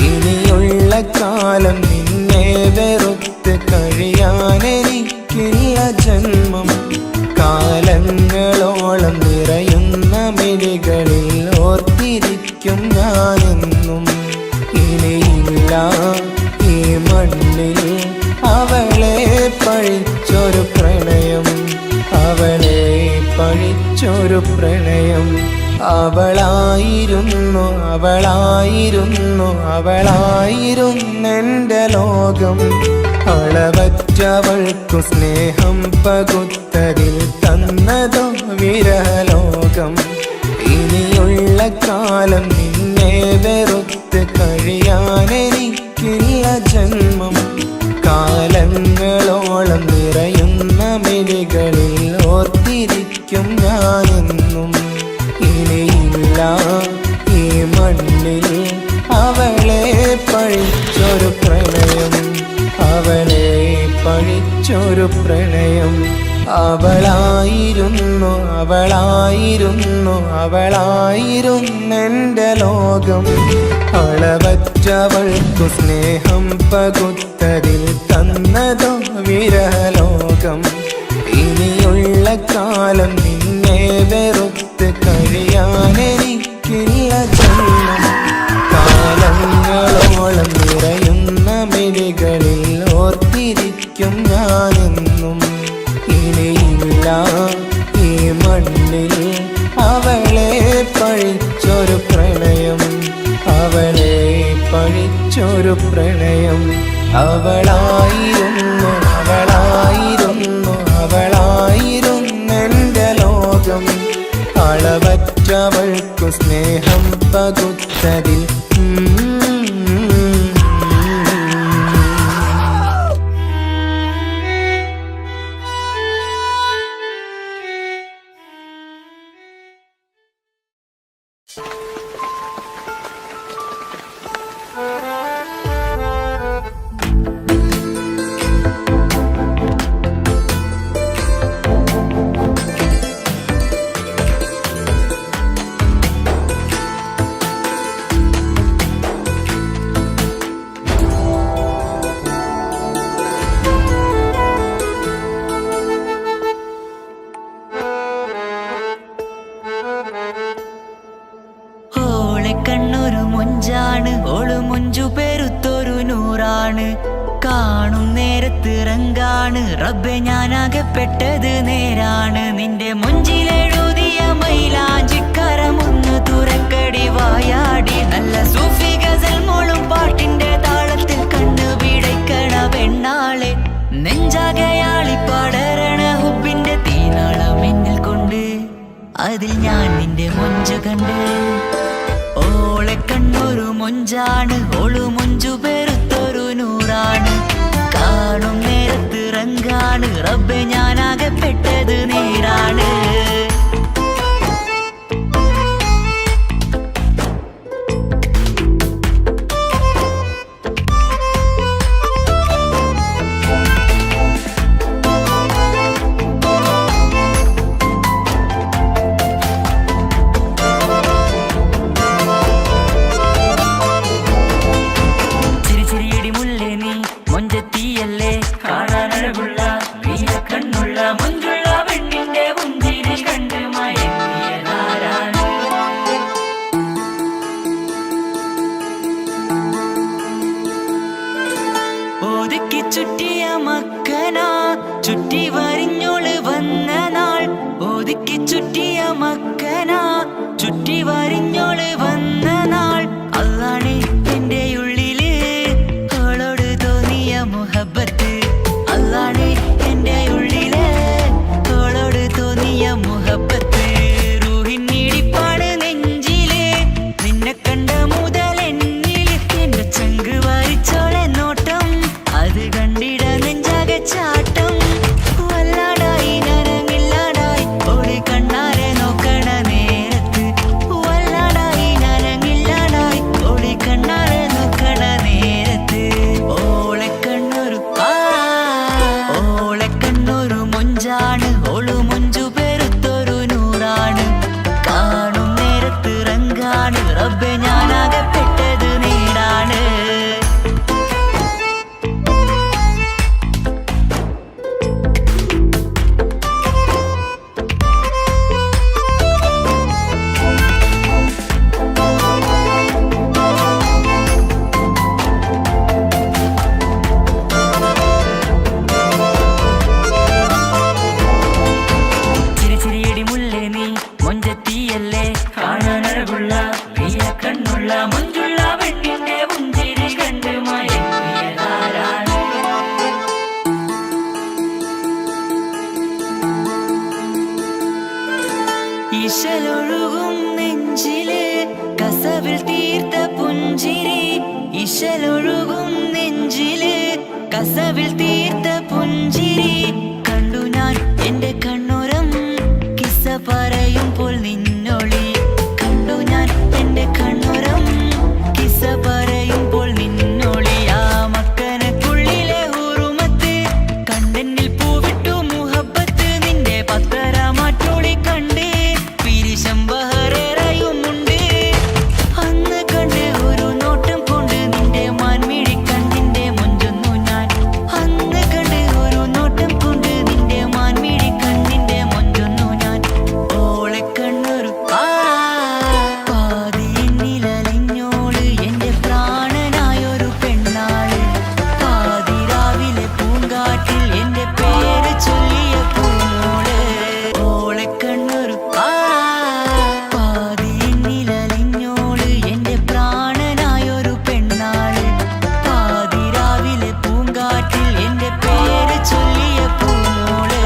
ഇനിയുള്ള കാലം നിന്നെ വെറുത്ത് കഴിയാനെനിക്കില്ല ജന്മം. കാലങ്ങളോളം നിറയുന്ന മിഴികളിൽ ഓർത്തിരിക്കും ഞാനെന്നും. ഇനിയില്ല ഈ മണ്ണിൽ അവളെ പഴിച്ചൊരു പ്രണയം, അവളെ പഴിച്ചൊരു പ്രണയം. അവളായിരുന്നു അവളായിരുന്നു അവളായിരുന്നെന്റെ ലോകം. അളവറ്റവൾക്കു സ്നേഹം പകുത്തതിൽ തന്നതോ വിരഹലോകം. ഇനിയുള്ള കാലം നിന്നെ വെറുത്ത് കഴിയാനെനിക്കില്ല ജന്മം. കാലങ്ങളോളം നിറയുന്ന മിഴികളിൽ ഓർത്തിരിക്കും ഞാനെന്നും. ഇനിയില്ല ഈ മണ്ണിൽ അവളെ പഴിച്ചൊരു പ്രണയം, അവളെ പഴിച്ചൊരു പ്രണയം. അവളായിരുന്നു അവളായിരുന്നു അവളായിരുന്നെന്റെ ലോകം. അളവറ്റവൾക്കു സ്നേഹം പകുത്തതിൽ തന്നതോ വിരഹലോകം. ഇനിയുള്ള കാലം നിന്നെ വെറുത്ത് കഴിയാനെനിക്കില്ല ജന്മം. കാലങ്ങളോളം നിറയുന്ന മിഴികളിൽ ഓർത്തിരിക്കും ഞാനെന്നും. ഇനിയില്ല ഈ മണ്ണിൽ അവളെ പഴിച്ചൊരു പ്രണയം, അവളെ പഴിച്ചൊരു പ്രണയം. അവളായിരുന്നു അവളായിരുന്നു അവളായിരുന്നെന്റെ ലോകം. അളവറ്റവൾക്കു സ്നേഹം പകുത്തതിൽ കണ്ണൊരു മൊഞ്ചാണ്, ഓള് മൊഞ്ചു പെരുത്തൊരു നൂറാണ്. കാണും നേരത്ത് റങ്കാണ്, റബ്ബെ ഞാനാകപ്പെട്ടത് നേരാണ്. നിന്റെ മൊഞ്ചിലെഴുതിയ മൈലാഞ്ചിക്കരമൊന്ന് തുറക്കടി വായാടി നല്ല സൂഫി ഗസൽ മോളും പാട്ടിന്റെ താളത്തിൽ കണ്ണു പിടയ്ക്കണ പെണ്ണാളെ നെഞ്ചാകയാളി പടരണ ഹുബിന്റെ തീനാളം എന്നിൽ കൊണ്ട് അതിൽ ഞാൻ നിന്റെ മൊഞ്ചു കണ്ട് ഓളെ കണ്ണൊരു മൊഞ്ചാണ് ഓളു മൊഞ്ചു പെരുത്തൊരു നൂറാണ് കാണും നേരത്ത് റങ്കാണ് റബ്ബെ ഞാനാകപ്പെട്ടത് നേരാണ് ഒതുക്കി ചുറ്റിയ മക്കന ചുറ്റി വരിഞ്ഞോള് വന്ന നാൾ ഒതുക്കി ചുറ്റിയ മക്കന ചുറ്റി വരിഞ്ഞോള് വന്ന നാൾ അതാണ് എന്റെ ഉള്ളില് അവളോട് തോന്നിയ മുഹബത്ത് അതാണ് എന്റെ ഉള്ളില് അവളോട് തോന്നിയ മുഹബത്ത് റൂഹിന്നിടിപ്പാണ് നെഞ്ചില് നിന്നെ കണ്ട മുതൽ എന്നിൽ എന്റെ ചങ്ക് വാരിച്ചോളെ നോട്ടം അത് കണ്ടിട നെഞ്ചാകെ ചാട്ടം വല്ലാടായി നനങ്ങില്ലാടായി ഓടി കണ്ണാരെ നോക്കണ നേരത്ത് വല്ലാടായി നനങ്ങില്ലാടായി ഓടി കണ്ണാരെ നോക്കണ നേരത്ത് ഓളെ കണ്ണൊരു മൊഞ്ചാണ് ഓളു മൊഞ്ചു പെരുത്തൊരു നൂറാണ് കാണും നേരത്ത് റങ്കാണ് റബ്ബെ ഞാനാകപ്പെട്ടത് നേരാണ് ചിരിച്ചിരിയടി മുല്ലേ നീ മൊഞ്ചത്തിയല്ലേ കാണാനഴകുള്ള നീല കണ്ണുള്ള മൊഞ്ചുള്ള പെണ്ണിന്റെ പുഞ്ചിരി കണ്ട് മയങ്ങിയതാരാണ് ഇശലൊഴുകും നെഞ്ചില് കസവിൽ തീർത്ത പുഞ്ചിരി ഇശലൊഴുകും നെഞ്ചില് കസവിൽ തീർത്ത പുഞ്ചിരി കണ്ടു ഞാൻ എന്റെ കണ്ണുരം കിസ്സ പറയുമ്പോൾ നിന്നൊളി കണ്ടു ഞാൻ എന്റെ കണ്ണുരം കിസ്സ പറയുമ്പോൾ നിന്നൊളി ആ മക്കനക്കുള്ളിലെ ഹുറുമത്ത് കണ്ടെന്നിൽ പൂവിട്ടു മുഹബത്ത് നിന്റെ പത്തര മാറ്റോളി കണ്ട് പിരിശം ബഹറേറയുമുണ്ട് അന്ന് കണ്ട് ഒരു നോട്ടം കൊണ്ട് നിന്റെ മാൻമിഴി കണ്ണിന്റെ മൊഞ്ചൊന്നു ഞാൻ അന്ന് കണ്ട് ഒരു നോട്ടം കൊണ്ട് നിന്റെ മാൻമിഴി കണ്ണിന്റെ മൊഞ്ചൊന്നു ഞാൻ ഓളെ കണ്ണൊരു പാതിന്നിലലിഞ്ഞോള് എന്റെ പ്രാണനായൊരു പെണ്ണാള് പാതിരാവിലെ പൂങ്കാട്ടിൽ എന്റെ പേര് ചൊല്ലിയ പൂമോള് ഓളെ കണ്ണൊരു പാതിന്നിലലിഞ്ഞോള് എന്റെ പ്രാണനായൊരു പെണ്ണാള് പാതിരാവിലെ പൂങ്കാട്ടിൽ എന്റെ പേര് ചൊല്ലിയ പൂമോള്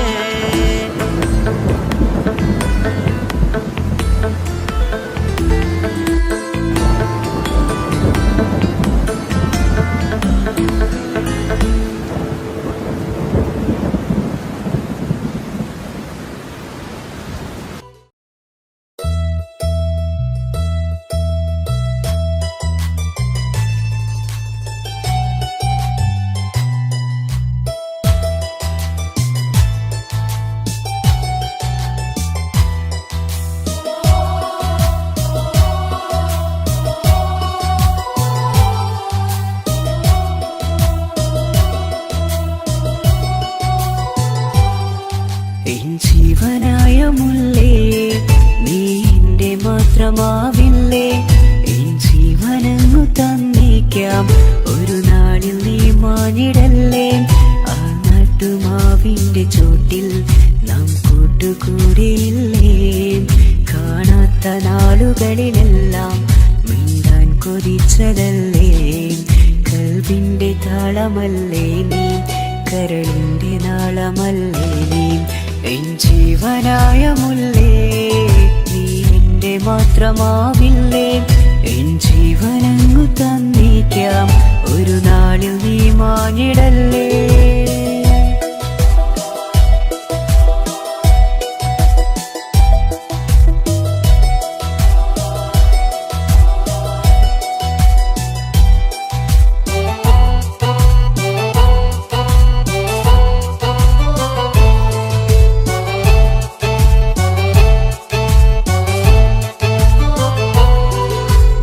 എൻ ജീവനായ മുല്ലേ നീ എന്റെ മാത്രമാവില്ലേ എൻ ജീവനങ്ങു തന്നേക്കാം ഒരു നാളിൽ നീ മാഞ്ഞിടല്ലേ ആ നാട്ടുമാവിന്റെ ചോട്ടിൽ നാം കൂട്ടുകൂടിയില്ലേ കാണാത്ത നാളുകളിലെല്ലാം മിണ്ടാൻ കൊതിച്ചതല്ലേ കൽവിന്റെ താളമല്ലേ നീ കരളിന്റെ നാളമല്ലേ നീ എൻ ജീവനായ മുല്ലേ നീ എന്റെ മാത്രമാവില്ലേ എൻ ജീവനങ്ങു തന്നേക്കാം ഒരു നാളിൽ നീ മാഞ്ഞിടല്ലേ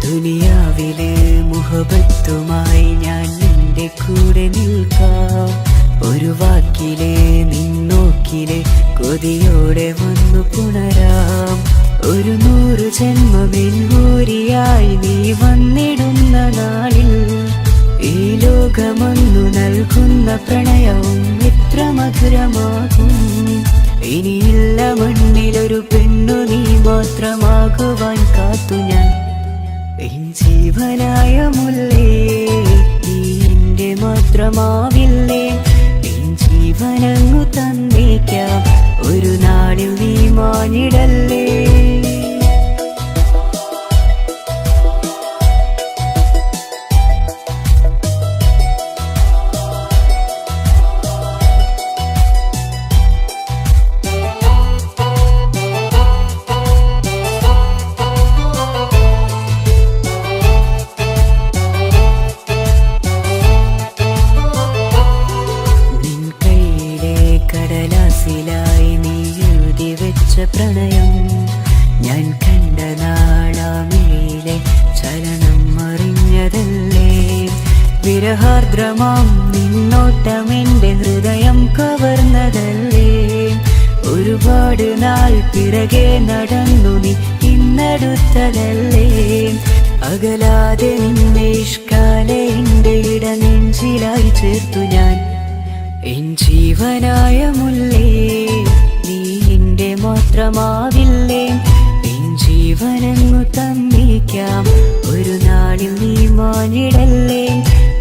ദുനിയാവിലെ മുഹബത്തുമായി ഞാൻ നിന്റെ കൂടെ നിൽക്കാം ഒരു വാക്കിലെ നിന്നോക്കിലെ കൊതിയോടെ വന്നു പുണരാം ഒരു 100 ജന്മമെൻകൂരിയായി നീ വന്നിടുന്ന നാളിൽ ഈ ലോകമൊന്നു നൽകുന്ന പ്രണയവും എത്ര മധുരമാകും ഇനിയില്ല മണ്ണിലൊരു പെണ്ണു നീ മാത്രമാകുവാൻ കാത്തു ഞാൻ എൻ ജീവനായ മുല്ലേ നീ എന്റെ മാത്രമാവില്ലേ എൻ ജീവനങ്ങു തന്നേക്കാം ഒരു നാളിൽ നീ മാഞ്ഞിടല്ലേ കടലാസിലായി നീ എഴുതി വെച്ച പ്രണയം ഞാൻ കണ്ട നാളാമിഴിയിലെ ചലനം അറിഞ്ഞതല്ലേ വിരഹാർദ്രമാം നിന്നോട്ടം എന്റെ ഹൃദയം കവർന്നതല്ലേ ഒരുപാട് നാൾ പിറകെ നടന്നു നീ ഇന്നടുത്തതല്ലേ അകലാതെ നിന്നെ ഇഷ്കാലെ എന്റെ ഇടനെഞ്ചിലായി ചേർത്തു ഞാൻ എൻ ജീവനായ മുല്ലേ നീ എന്റെ മാത്രമാവില്ലേ എൻ ജീവനങ്ങു തന്നേക്കാം ഒരു നാളിൽ നീ മാഞ്ഞിടല്ലേ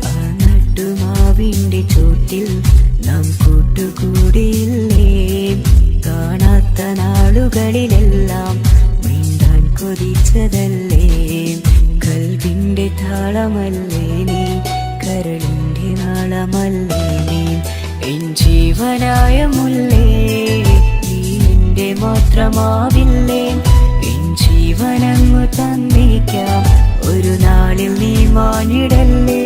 ആ നട്ടുമാവിന്റെ ചോട്ടിൽ നാം കൂട്ടുകൂടിയില്ലേ കാണാത്ത നാളുകളിലെല്ലാം മിണ്ടാൻ കൊതിച്ചതല്ലേ കൽവിന്റെ താളമല്ലേ നീ കരളിന്റെ നാളമല്ലേ നീ എൻ ജീവനായ മുല്ലേ നീ എന്റെ മാത്രമാവില്ലേ എൻ ജീവനങ്ങു തന്നേക്കാം ഒരു നാളിൽ നീ മാഞ്ഞിടല്ലേ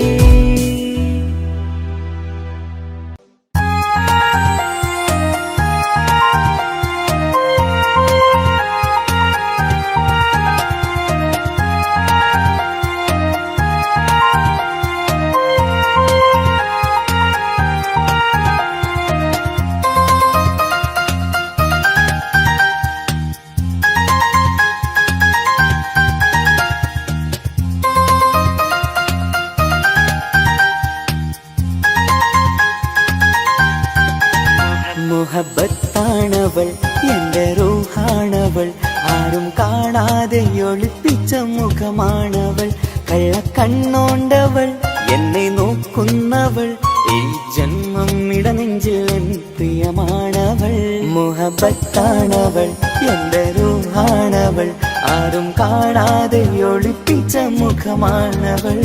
മുഹബത്താണവൾ എന്റെ റൂഹാണവൾ ആരും കാണാതെ ഒളിപ്പിച്ച മുഖമാണവൾ കള്ളക്കണ്ണോണ്ടവൾ എന്നെ നോക്കുന്നവൾ ഈ ജന്മം ഇടനെഞ്ചിൽ എൻ പ്രിയമാണവൾ മുഹബത്താണവൾ എന്റെ റൂഹാണവൾ ആരും കാണാതെ ഒളിപ്പിച്ച മുഖമാണവൾ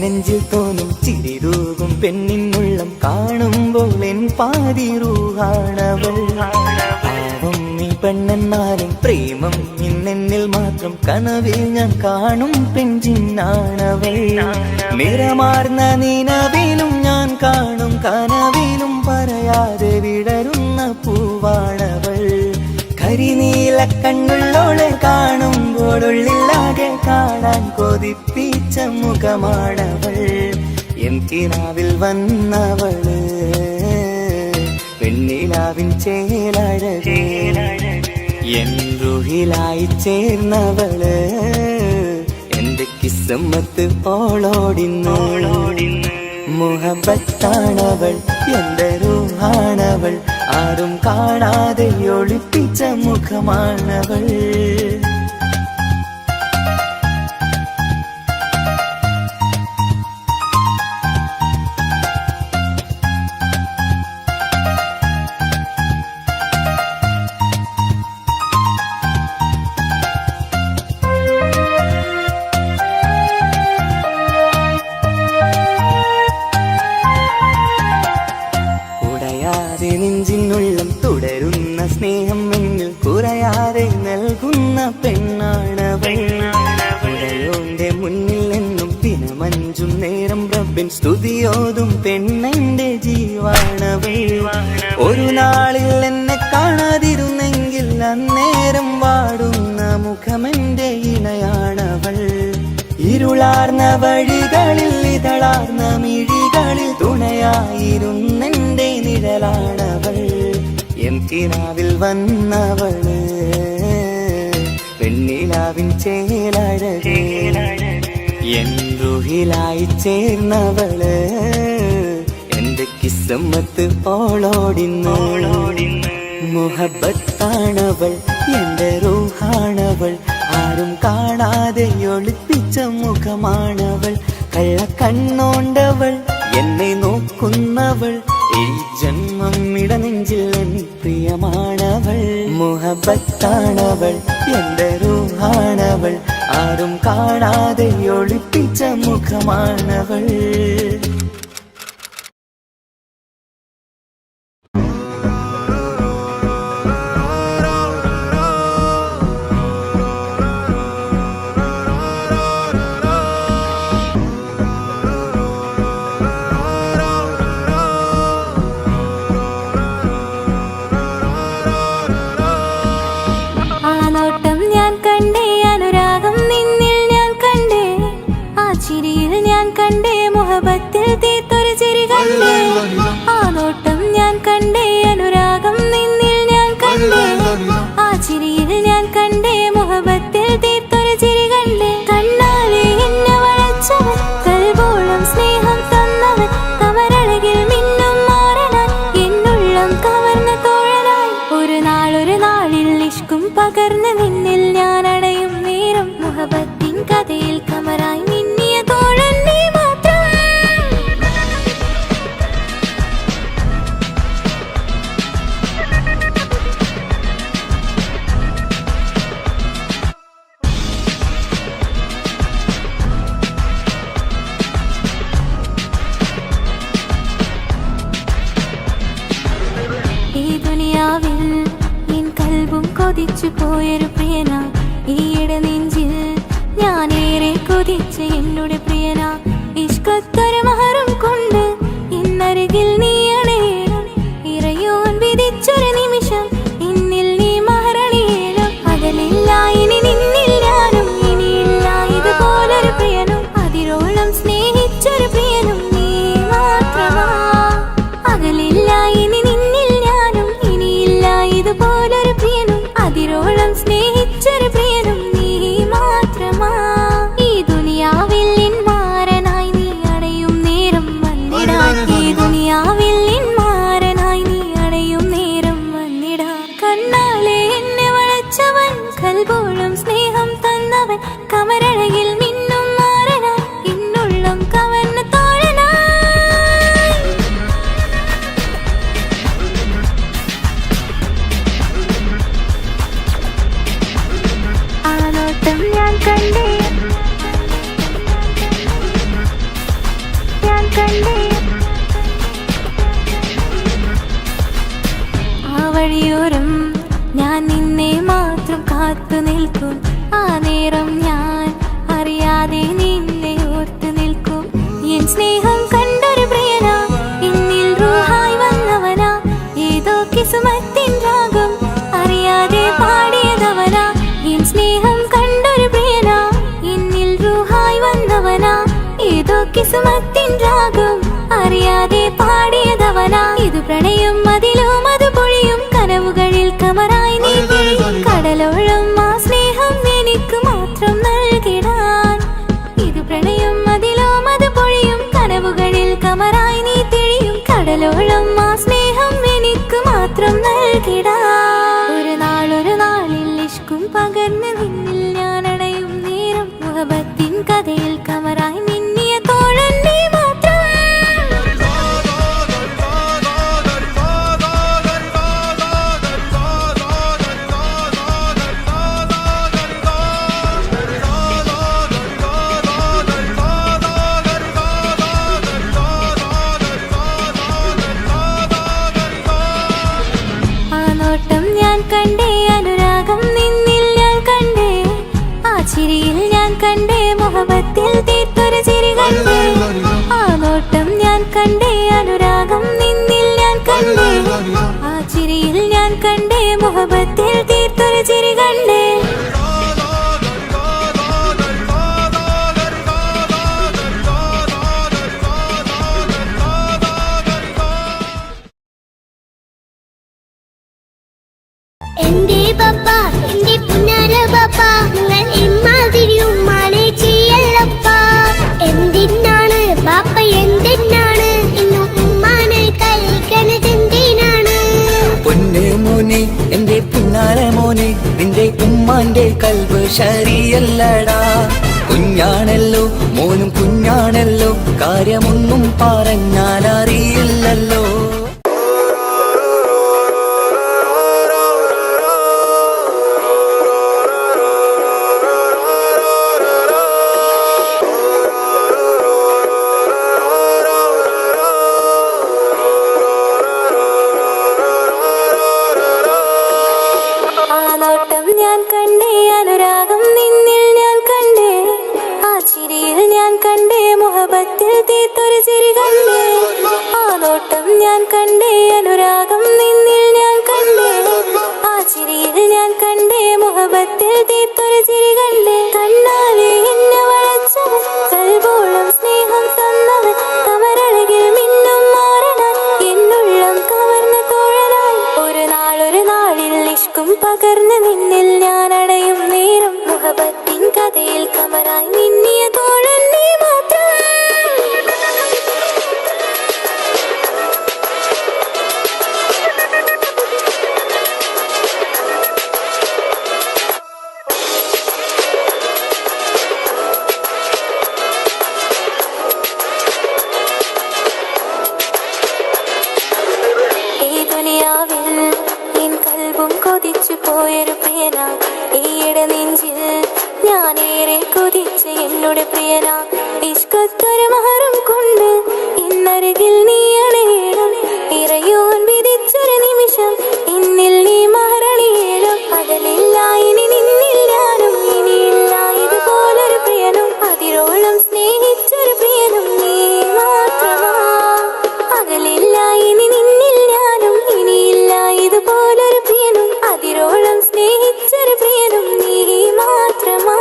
നെഞ്ചിൽ തോന്നും ചിരിതൂകും പെണ്ണിനുള്ളം കാണുമ്പോൾ എൻ പാതി റൂഹാണവൾ പാവം ഈ പെണ്ണെന്നാലും പ്രേമം ഇന്നെന്നിൽ മാത്രം കനവിൽ ഞാൻ കാണും പെഞ്ചിന്നാണവൾ നിറമാർന്ന നിലവിലും ഞാൻ കാണും കനവിലും പറയാതെ വിടരുന്ന പൂവാണവൾ കരിനീല കണ്ണുള്ളോളെ കാണുമ്പോഴുള്ളിലാകെ കാണാൻ കൊതിപ്പിച്ച മുഖമാണവൾ എൻ കിനാവിൽ വന്നവള് വെണ്ണിലാവിൻ ചേലഴകേ എൻ റുഹിലായി ചേർന്നവള് എന്റെ കിസ്മത്ത് ഓളോടിന്നു മുഹബത്താണവൾ എന്റെ റൂഹാണവൾ ആരും കാണാതെ ഒളിപ്പിച്ച മുഖമാണവൾ നെഞ്ചിനുള്ളം തുടരുന്ന സ്നേഹം എന്നിൽ കുറയാതെ നൽകുന്ന പെണ്ണാണവൾ ഉടയോന്റെ മുന്നിൽ എന്നും ദിനമഞ്ചും നേരം റബ്ബിൻ സ്തുതിയോതും പെണ്ണെന്റെ ജീവാണവൾ ഒരു നാളിൽ എന്നെ കാണാതിരുന്നെങ്കിൽ അന്നേരം വാടുന്ന മുഖമെന്റെ ഇണയാണവൾ ഇരുളാർന്ന വഴികളിൽ ഇതളാർന്ന മിഴികളിൽ തുണയായിരുന്നെന്റെ നിഴലാണവൾ എൻ കിനാവിൽ വന്നവള് വെണ്ണിലാവിൻ ചേലഴകേ എൻ റുഹിലായി ചേർന്നവള് എന്റെ കിസ്മത്ത് ഓളോടിന്നു മുഹബത്താണവൾ എന്റെ റൂഹാണവൾ ആരും കാണാതെ ഒളിപ്പിച്ച മുഖമാണവൾ കള്ളക്കണ്ണോണ്ടവൾ എന്നെ നോക്കുന്നവൾ ഈ ജന്മം ഇടനെഞ്ചിൽ എൻ പ്രിയമാണവൾ മുഹബത്താണവൾ എന്റെ റൂഹാണവൾ ആരും കാണാതെ ഒളിപ്പിച്ച മുഖമാണവൾ മുഹബത്തിൽ തീർത്തൊരു ചിരി കണ്ടേ ആ നോട്ടം ഞാൻ കണ്ടേ അനുരാഗം നിന്നിൽ ഞാൻ കണ്ടേ ആ ചിരിയിൽ ഞാൻ കണ്ടേ മുഹബത്തിൽ തീർത്തൊരു ചിരി കണ്ടേ കണ്ണാലെ എന്നെ വളച്ചവൻ കൽബോളം സ്നേഹം തന്നവൻ കമരഴകിൽ മിന്നും മാറനാൻ എന്നുള്ളം കവർന്ന തോഴനായി ഒരു നാളിൽ ഇഷ്കും പകർന്ന് നിന്നിൽ ഞാൻ അടയും നേരം മുഹബത്തിൻ കഥയിൽ കമറായി മിന്നിയ തോഴൻ നീ മാത്രം കൊതിച്ചു പോയൊരു പ്രിയന ഈയിടെ നെഞ്ചിൽ ഞാനേറെ കൊതിച്ച എന്നോട് പ്രിയന ഇഷ്കത്തൊരു മഹറും കൊണ്ട് ഇന്നരികിൽ നീ അണയണം ഇറയോൻ വിധിച്ചൊരു നിമിഷം ഇന്നിൽ നീ മഹറണിയേണം അകലില്ല ഇനി നിന്നിൽ ഞാനും ഇനിയില്ല ഇതുപോലൊരു പ്രിയനും അതിരോളം സ്നേഹിച്ചൊരു പ്രിയനും നീ മാത്രമാ അകലില്ല ഇനി നിന്നിൽ ഞാനും ഇനിയില്ല ഇതുപോലൊരു പ്രിയനും അതിരോളം സ്നേഹിച്ചൊരു പ്രിയനും നീ മാത്രമാ ഈ ദുനിയാവിൽ മാരനായി നീ അടയും നേരം വന്നിടാൻ ഈ ദുനിയാവിൽ മാരനായി നീ അടയും നേരം വന്നിടാൻ കണ്ണാലെ എന്നെ വളച്ചവൻ കൽബോളം സ്നേഹം തന്നവൻ കമരഴകിൽ മിന്നും മാറനായി എന്നുള്ളം കവർന്ന തോഴനായി ഞാൻ കണ്ടേ ആ വഴിയോരം ഞാൻ നിന്നെ മാത്രം കാത്തു നിൽക്കും ആ നേരം ഞാൻ അറിയാതെ നിന്നെ ഓർത്തു നിൽക്കും എൻ സ്നേഹം കണ്ടൊരു പ്രിയന എന്നിൽ റൂഹായി വന്നവനാ ഏതോ കിസുമത്തിൻ രാഗം അറിയാതെ പാടിയതവനാ എൻ സ്നേഹം കണ്ടൊരു പ്രിയന എന്നിൽ റൂഹായി വന്നവനാ കിസുമത്തിൻ രാഗം അറിയാതെ പാടിയതവനാ. ഇത് പ്രണയം അതിലും അത് പൊഴിയും കനവുകളിൽ കമറായി നീ തെളിയും കടലോളം ആ സ്നേഹം എനിക്ക് മാത്രം നൽകിടാൻ. ഇത് പ്രണയം അതിലും അത് പൊഴിയും കനവുകളിൽ കമറായി നീ തെളിയും കടലോളം ആ സ്നേഹം എനിക്ക് മാത്രം നൽകിടാൻ. ഒരു നാളിൽ ഇഷ്കും പകർന്ന് നിന്നിൽ ഞാൻ അടയും നേരം മുഹബത്തിൻ കഥയിൽ കമറായി മിന്നിയ തോഴൻ നീ മാത്രം. ആ നോട്ടം ഞാൻ കണ്ടേ, അനുരാഗം നിന്നിൽ ഞാൻ കണ്ടേ, ആ ചിരിയിൽ ഞാൻ കണ്ടേ, മുഹബത്തിൽ തീർത്തൊരു ചിരി കണ്ടേ. ആ നോട്ടം ഞാൻ കണ്ടേ, അനുരാഗം നിന്നിൽ ഞാൻ കണ്ടേ, ആ ചിരിയിൽ ഞാൻ കണ്ടേ, മുഹബത്തിൽ തീർത്തൊരു ചിരി കണ്ടേ. എന്റെ പപ്പ, എന്റെ പുന്നാര പപ്പ, നിങ്ങൾ ഇമ്മാതിരി ഉമ്മാനെ ചെയ്യല്ലപ്പ. എന്തിനാണ് പാപ്പ, എന്തിനാണ് ഇന്നും ഉമ്മാനെ കഴിക്കണത്, എന്തിനാണ്? പൊന്നെ മോനെ, എന്റെ പിന്നാര മോനെ, നിന്റെ ഉമ്മാന്റെ കൽബ് ശരിയല്ലടാ. കുഞ്ഞാണല്ലോ മോനും കുഞ്ഞാണല്ലോ, കാര്യമൊന്നും പറഞ്ഞാൽ അറിയില്ലല്ലോ. ആ നോട്ടം ഞാൻ കണ്ടേ, അനുരാഗം നിന്നിൽ ഞാൻ കണ്ടേ, ആ ചിരിയിൽ ഞാൻ കണ്ടേ, മുഹബത്തിൽ തീർത്തൊരു ചിരി കണ്ടേ. ആ നോട്ടം ഞാൻ കണ്ടേ, അനുരാഗം നിന്നിൽ ഞാൻ കണ്ടേ, ആ ചിരിയിൽ ഞാൻ കണ്ടേ, മുഹബത്തിൽ തീർത്തൊരു ചിരി കണ്ടേ. കണ്ണാലെ എന്നെ വളച്ചവൻ, കൽബോളം സ്നേഹം തന്നവൻ, കമരഴകിൽ മിന്നും മാറനാൻ, എന്നുള്ളം കവർന്ന തോഴനായി. ഒരു നാളിൽ ഇഷ്കും പകർന്ന് നിന്നിൽ ഞാൻ അടയും നേരം മുഹബത്തിൻ കഥയിൽ കമറായി മിന്നിയ തോഴൻ നീ മാത്രം. ഈ ദുനിയാവിൽ എൻ കൽബും കൊതിച്ചു പോയൊരു പ്രിയന, ഈയിടെ നെഞ്ചിൽ ഞാനേറെ കൊതിച്ച് എന്നോട് പ്രിയന. ഇഷ്കത്തൊരു മഹറും കൊണ്ട് ഇന്നരികിൽ നീ അണയണം, ഇറയോൻ വിധിച്ചൊരു നിമിഷം ഇന്നിൽ നീ മഹറണിയേണം. അകലില്ല ഇനി നിന്നിൽ ഞാനും, ഇനിയില്ല ഇതുപോലൊരു പ്രിയനും, അതിരോളം സ്നേഹിച്ചൊരു പ്രിയനും നീ മാത്രമാ. അകലില്ല ഇനി നിന്നിൽ ഞാനും, ഇനിയില്ല ഇതുപോലൊരു പ്രിയനും, അതിരോളം സ്നേഹിച്ചൊരു പ്രിയനും നീ മാത്രമാ.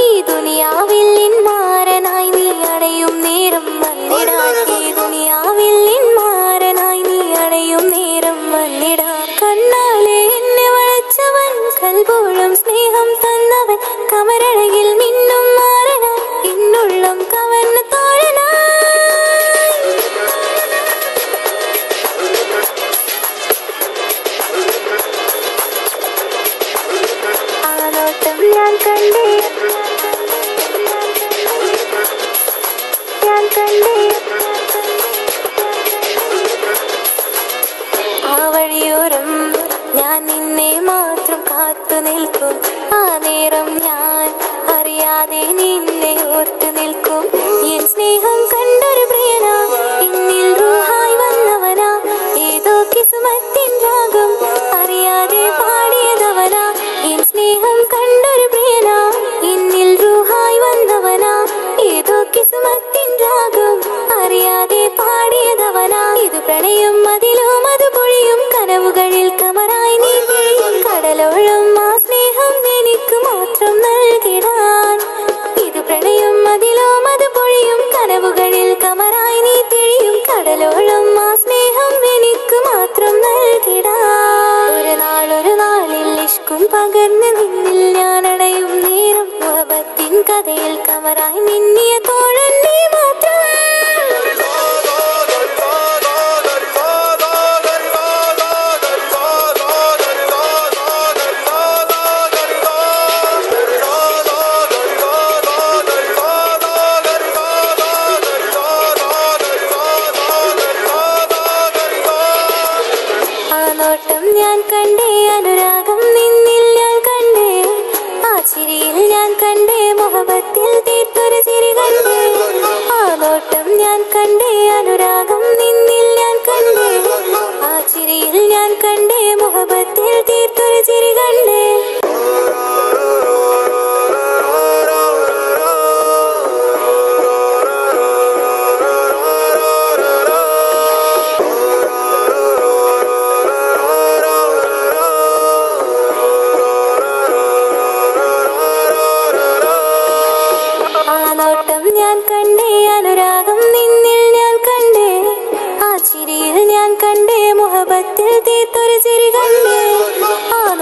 ഈ ദുനിയാവിൽ മാരനായി നീ അടയും നേരം വന്നിടാൻ, ഈ ദുനിയാവിൽ മാരനായി നീ അടയും നേരം വന്നിടാൻ. കണ്ണാലെ എന്നെ വളച്ചവൻ, കൽബോളം സ്നേഹം തന്നവൻ, കമരഴകിൽ മിന്നും മാറനാൻ, എന്നുള്ളം കവർന്ന തോഴനായി. ആ നോട്ടം ഞാൻ കണ്ടേ, ഞാൻ കണ്ടേ, ആ വഴിയോരം ഞാൻ നിന്നെ മാത്രം കാത്തു നിൽക്കും. ആ നേരം ഞാൻ അറിയാതെ നിന്നെ ഓർത്തു നിൽക്കും. എൻ സ്നേഹം കണ്ടൊരു പ്രിയന, എന്നിൽ റൂഹായി വന്നവനാ, ഏതോ കിസുമത്തിൻ രാഗം അറിയാതെ പാടിയതവനാ. എൻ സ്നേഹം കണ്ടൊരു പ്രിയന, എന്നിൽ റൂഹായി വന്നവനാ, ഏതോ കിസുമത്തിൻ രാഗം അറിയാതെ പാടിയതവനാ. ഇത് പ്രണയം അതിലും അത് പൊഴിയും കനവുകളിൽ കമറായി നീ തെളിയും കടലോളം ആ സ്നേഹം എനിക്ക് മാത്രം നൽകിടാൻ. ഇത് പ്രണയം അതിലും അത് പൊഴിയും കനവുകളിൽ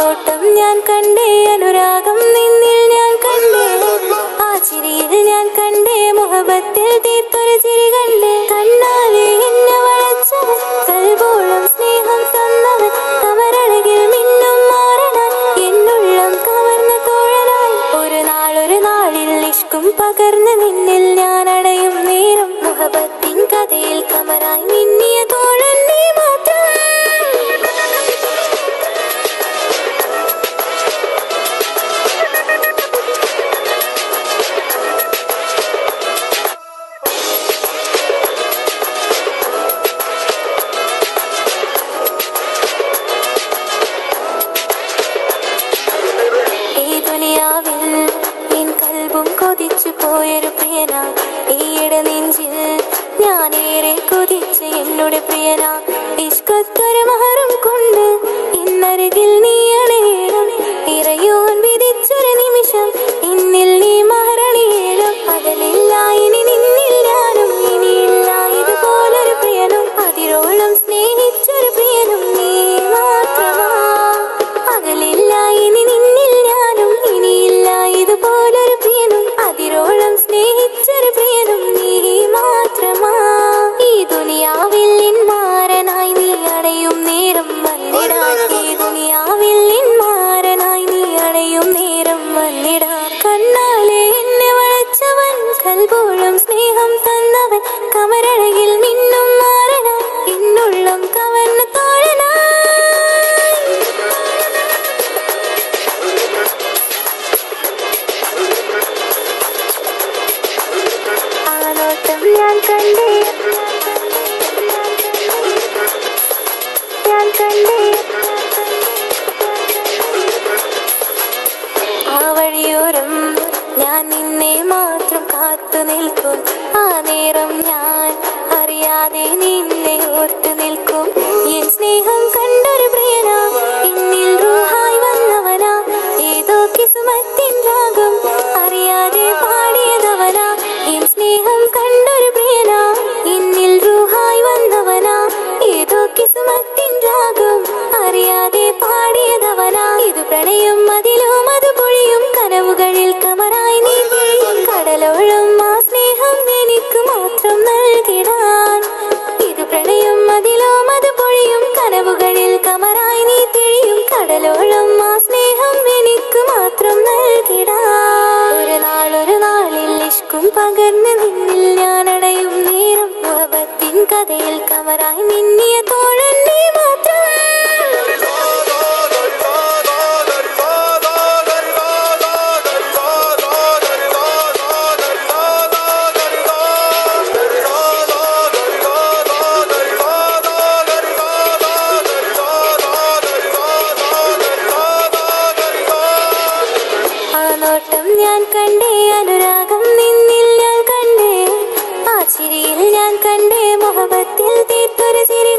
നോട്ടം ഞാൻ കണ്ടേ അനുരാഗം നിന്നിൽ ഞാൻ കണ്ടേ ആ ചിരിയിൽ ഞാൻ കണ്ടേ മുഹബത്തിൽ തീർത്തൊരു ചിരി കണ്ടേ കണ്ണാലെ എന്നെ വളച്ചവൻ കൽബോളം സ്നേഹം തന്നവൻ കമരഴകിൽ മിന്നും മാറനാൻ എന്നുള്ളം കവർന്ന തോഴനായി ഒരു നാളിൽ ഇഷ്കും പകർന്ന് നിന്നിൽ ഞാൻ അടയും നേരം മുഹബത്തിൻ കഥയിൽ കമറായി മിന്നിയ തോഴൻ നീ മാത്രം കൊതിച്ചു പോയൊരു പ്രിയന ഈയിടെ നെഞ്ചിൽ ഞാനേറെ കൊതിച്ച് എന്നോട് പ്രിയന ഇഷ്കത്തൊരു മഹറും കൊണ്ട് ഇന്നരികിൽ നീ അണയണം ഇറയോൻ വിധിച്ചൊരു നിമിഷം ഇന്നിൽ നീ മഹറണിയേണം അകലില്ല ഇനി നിന്നിൽ ഞാനും ഇനിയില്ല ഇതുപോലൊരു പ്രിയനും അതിരോളം സ്നേഹിച്ചൊരു പ്രിയനും നീ മാത്രമാ അകലില്ല ഇനി നിന്നിൽ ഞാനും ഇനിയില്ല ഇതുപോലൊരു പ്രിയനും അതിരോളം സ്നേഹിച്ചൊരു പ്രിയനും നീ മാത്രമാ ഈ ദുനിയാവിൽ മാരനായി നീ അടയും നേരം വന്നിടാൻ ഈ ദുനിയാവിൽ മാരനായി നീ അടയും നേരം വന്നിടാൻ കണ്ണാലെ എന്നെ വളച്ചവൻ കൽബോളം സ്നേഹം തന്നവൻ കമരഴകിൽ മിന്നും മാറനാൻ എന്നുള്ളം കവർന്ന തോഴനായി ഞാൻ കണ്ടേ ആ വഴിയോരം ഞാൻ നിന്നെ മാത്രം കാത്തു നിൽക്കും ആ നേരം ഞാൻ അറിയാതെ നിന്നെ ഓർത്തു നിൽക്കും എൻ സ്നേഹം കണ്ടൊരു പ്രിയനാ എന്നിൽ റൂഹായി വന്നവനാ ഏതോ കിസ്മത്തിൻ രാഗം അറിയാതെ പാടിയതവനാ എൻ സ്നേഹം കണ്ടൊരു പ്രിയനാ എന്നിൽ റൂഹായി വന്നവനാ ഏതോ കിസ്മത്തിൻ രാഗം അറിയാതെ പാടിയതവനാ ഇത് പ്രണയം അതിലും അത് പൊഴിയും കനവുകളിൽ കമറായി നീ കടലോളം ആ സ്നേഹം എനിക്ക് മാത്രം നൽകിടാൻ ഇത് പ്രണയം അതിലും അത് പൊഴിയും കനവുകളിൽ കമറായി നീ തിഴിയും കടലോളം ആ സ്നേഹം എനിക്ക് മാത്രം നൽകിടാൻ ഒരു നാളിൽ ഇഷ്കും പകർന്ന് നിന്നിൽ ഞാൻ അടയും നേരം മുഹബത്തിൻ കഥയിൽ കമറായി മിന്നിയ തോഴൻ നീ മാത്രം ഞാൻ കണ്ടേ അനുരാഗം നിന്നിൽ ഞാൻ കണ്ടേ ആ ചിരിയിൽ ഞാൻ കണ്ടേ മുഹബത്തിൽ തീർത്തൊരു ചിരി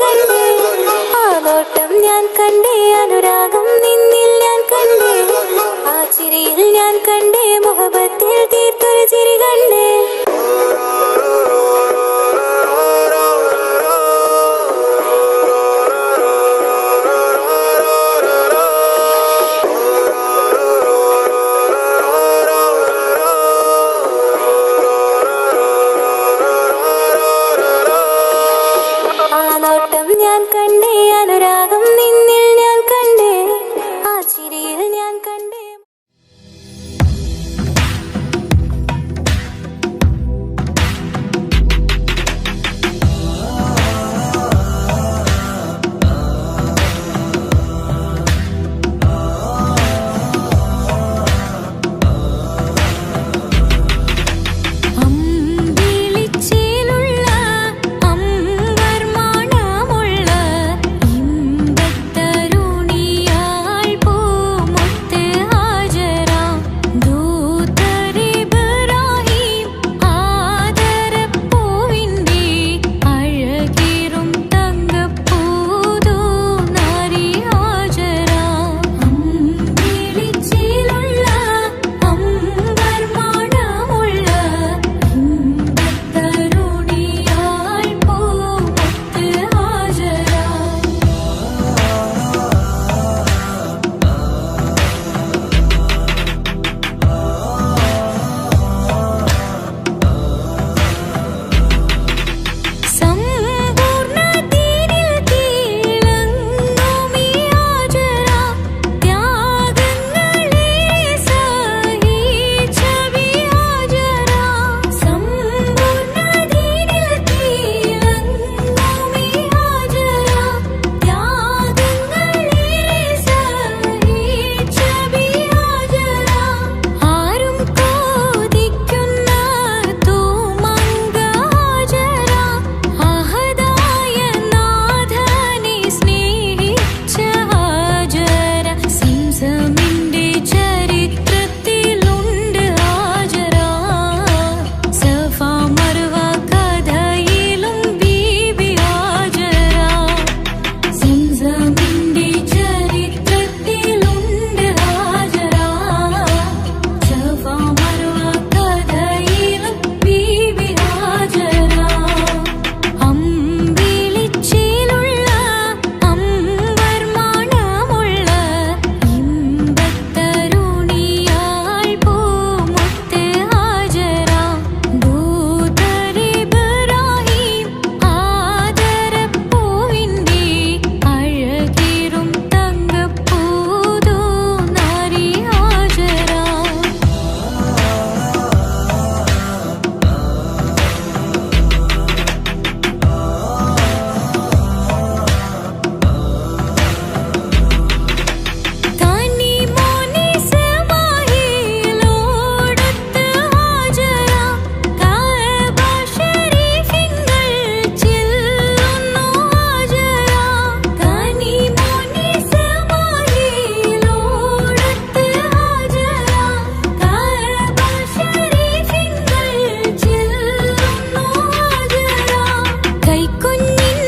കൈക്കുഞ്ഞിൻ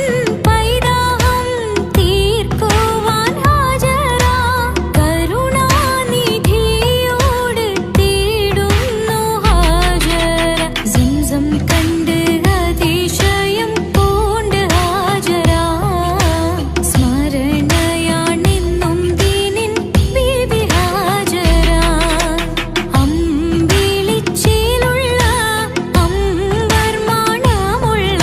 പൈതാഹം തീർക്കുവാൻ ഹാജറ കരുണാനിധിയോട് തേടുന്നു ഹാജറ സംസം കണ്ട് അതിശയം പൂണ്ട് ഹാജറ സ്മരണയാണെന്നും ദീനിൻ ബീബി ഹാജറ അമ്പിളിച്ചേലുള്ള അമ്പർ മണമുള്ള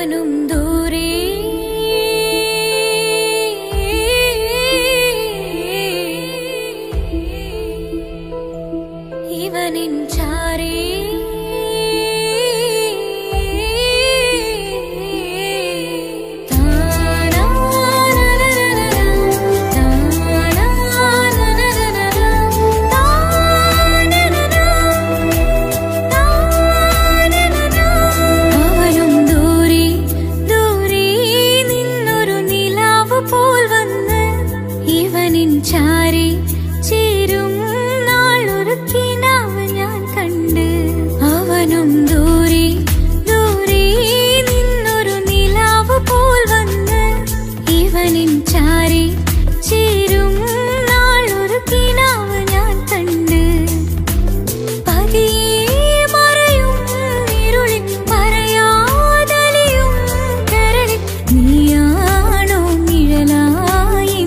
അവനും ദൂരെ ഇവനിൻ ചാരേ ചാരി ചേരും നാളൊരു കിനാവ് ഞാൻ കണ്ട് അവനും ദൂരെ ദൂരെ നിന്നൊരു നിലാവ് പോൽ വന്ന് ഇവനിൻ ചാരി ചേരും നാളൊരു കിനാവ് ഞാൻ കണ്ട് പതിയെ മറയും ഇരുളിൽ പറയാതലിയും കരളിൽ നീയാണോ നിഴലായി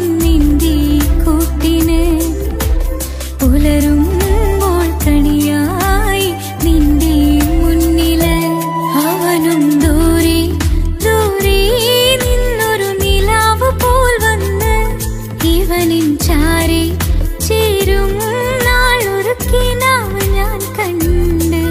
പുലരുമ്പോൾ കണിയായി നിന്റെ മുന്നില് അവനും ദൂരെ ദൂരെ നിന്നൊരു നിലാവ് പോൽ വന്ന് ഇവനിൻ ചാരി ചേരും നാളൊരു കിനാവ് ഞാൻ കണ്ട്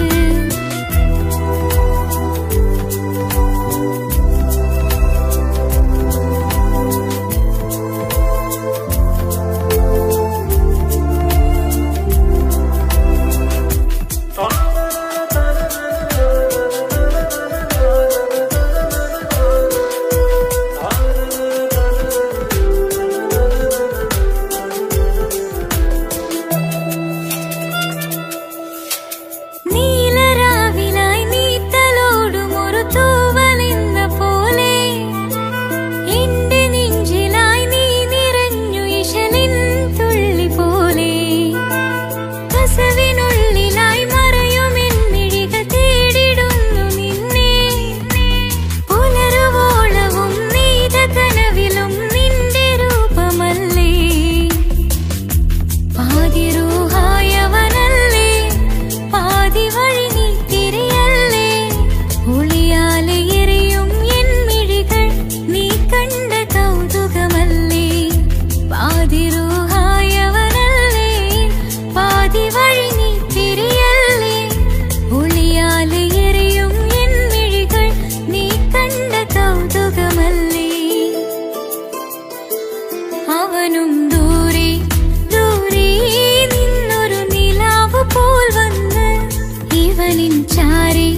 അവനും ദൂരെ ദൂരെ നിന്നൊരു നിലാവ് പോൽ വന്ന് ഇവനിൻ ചാരി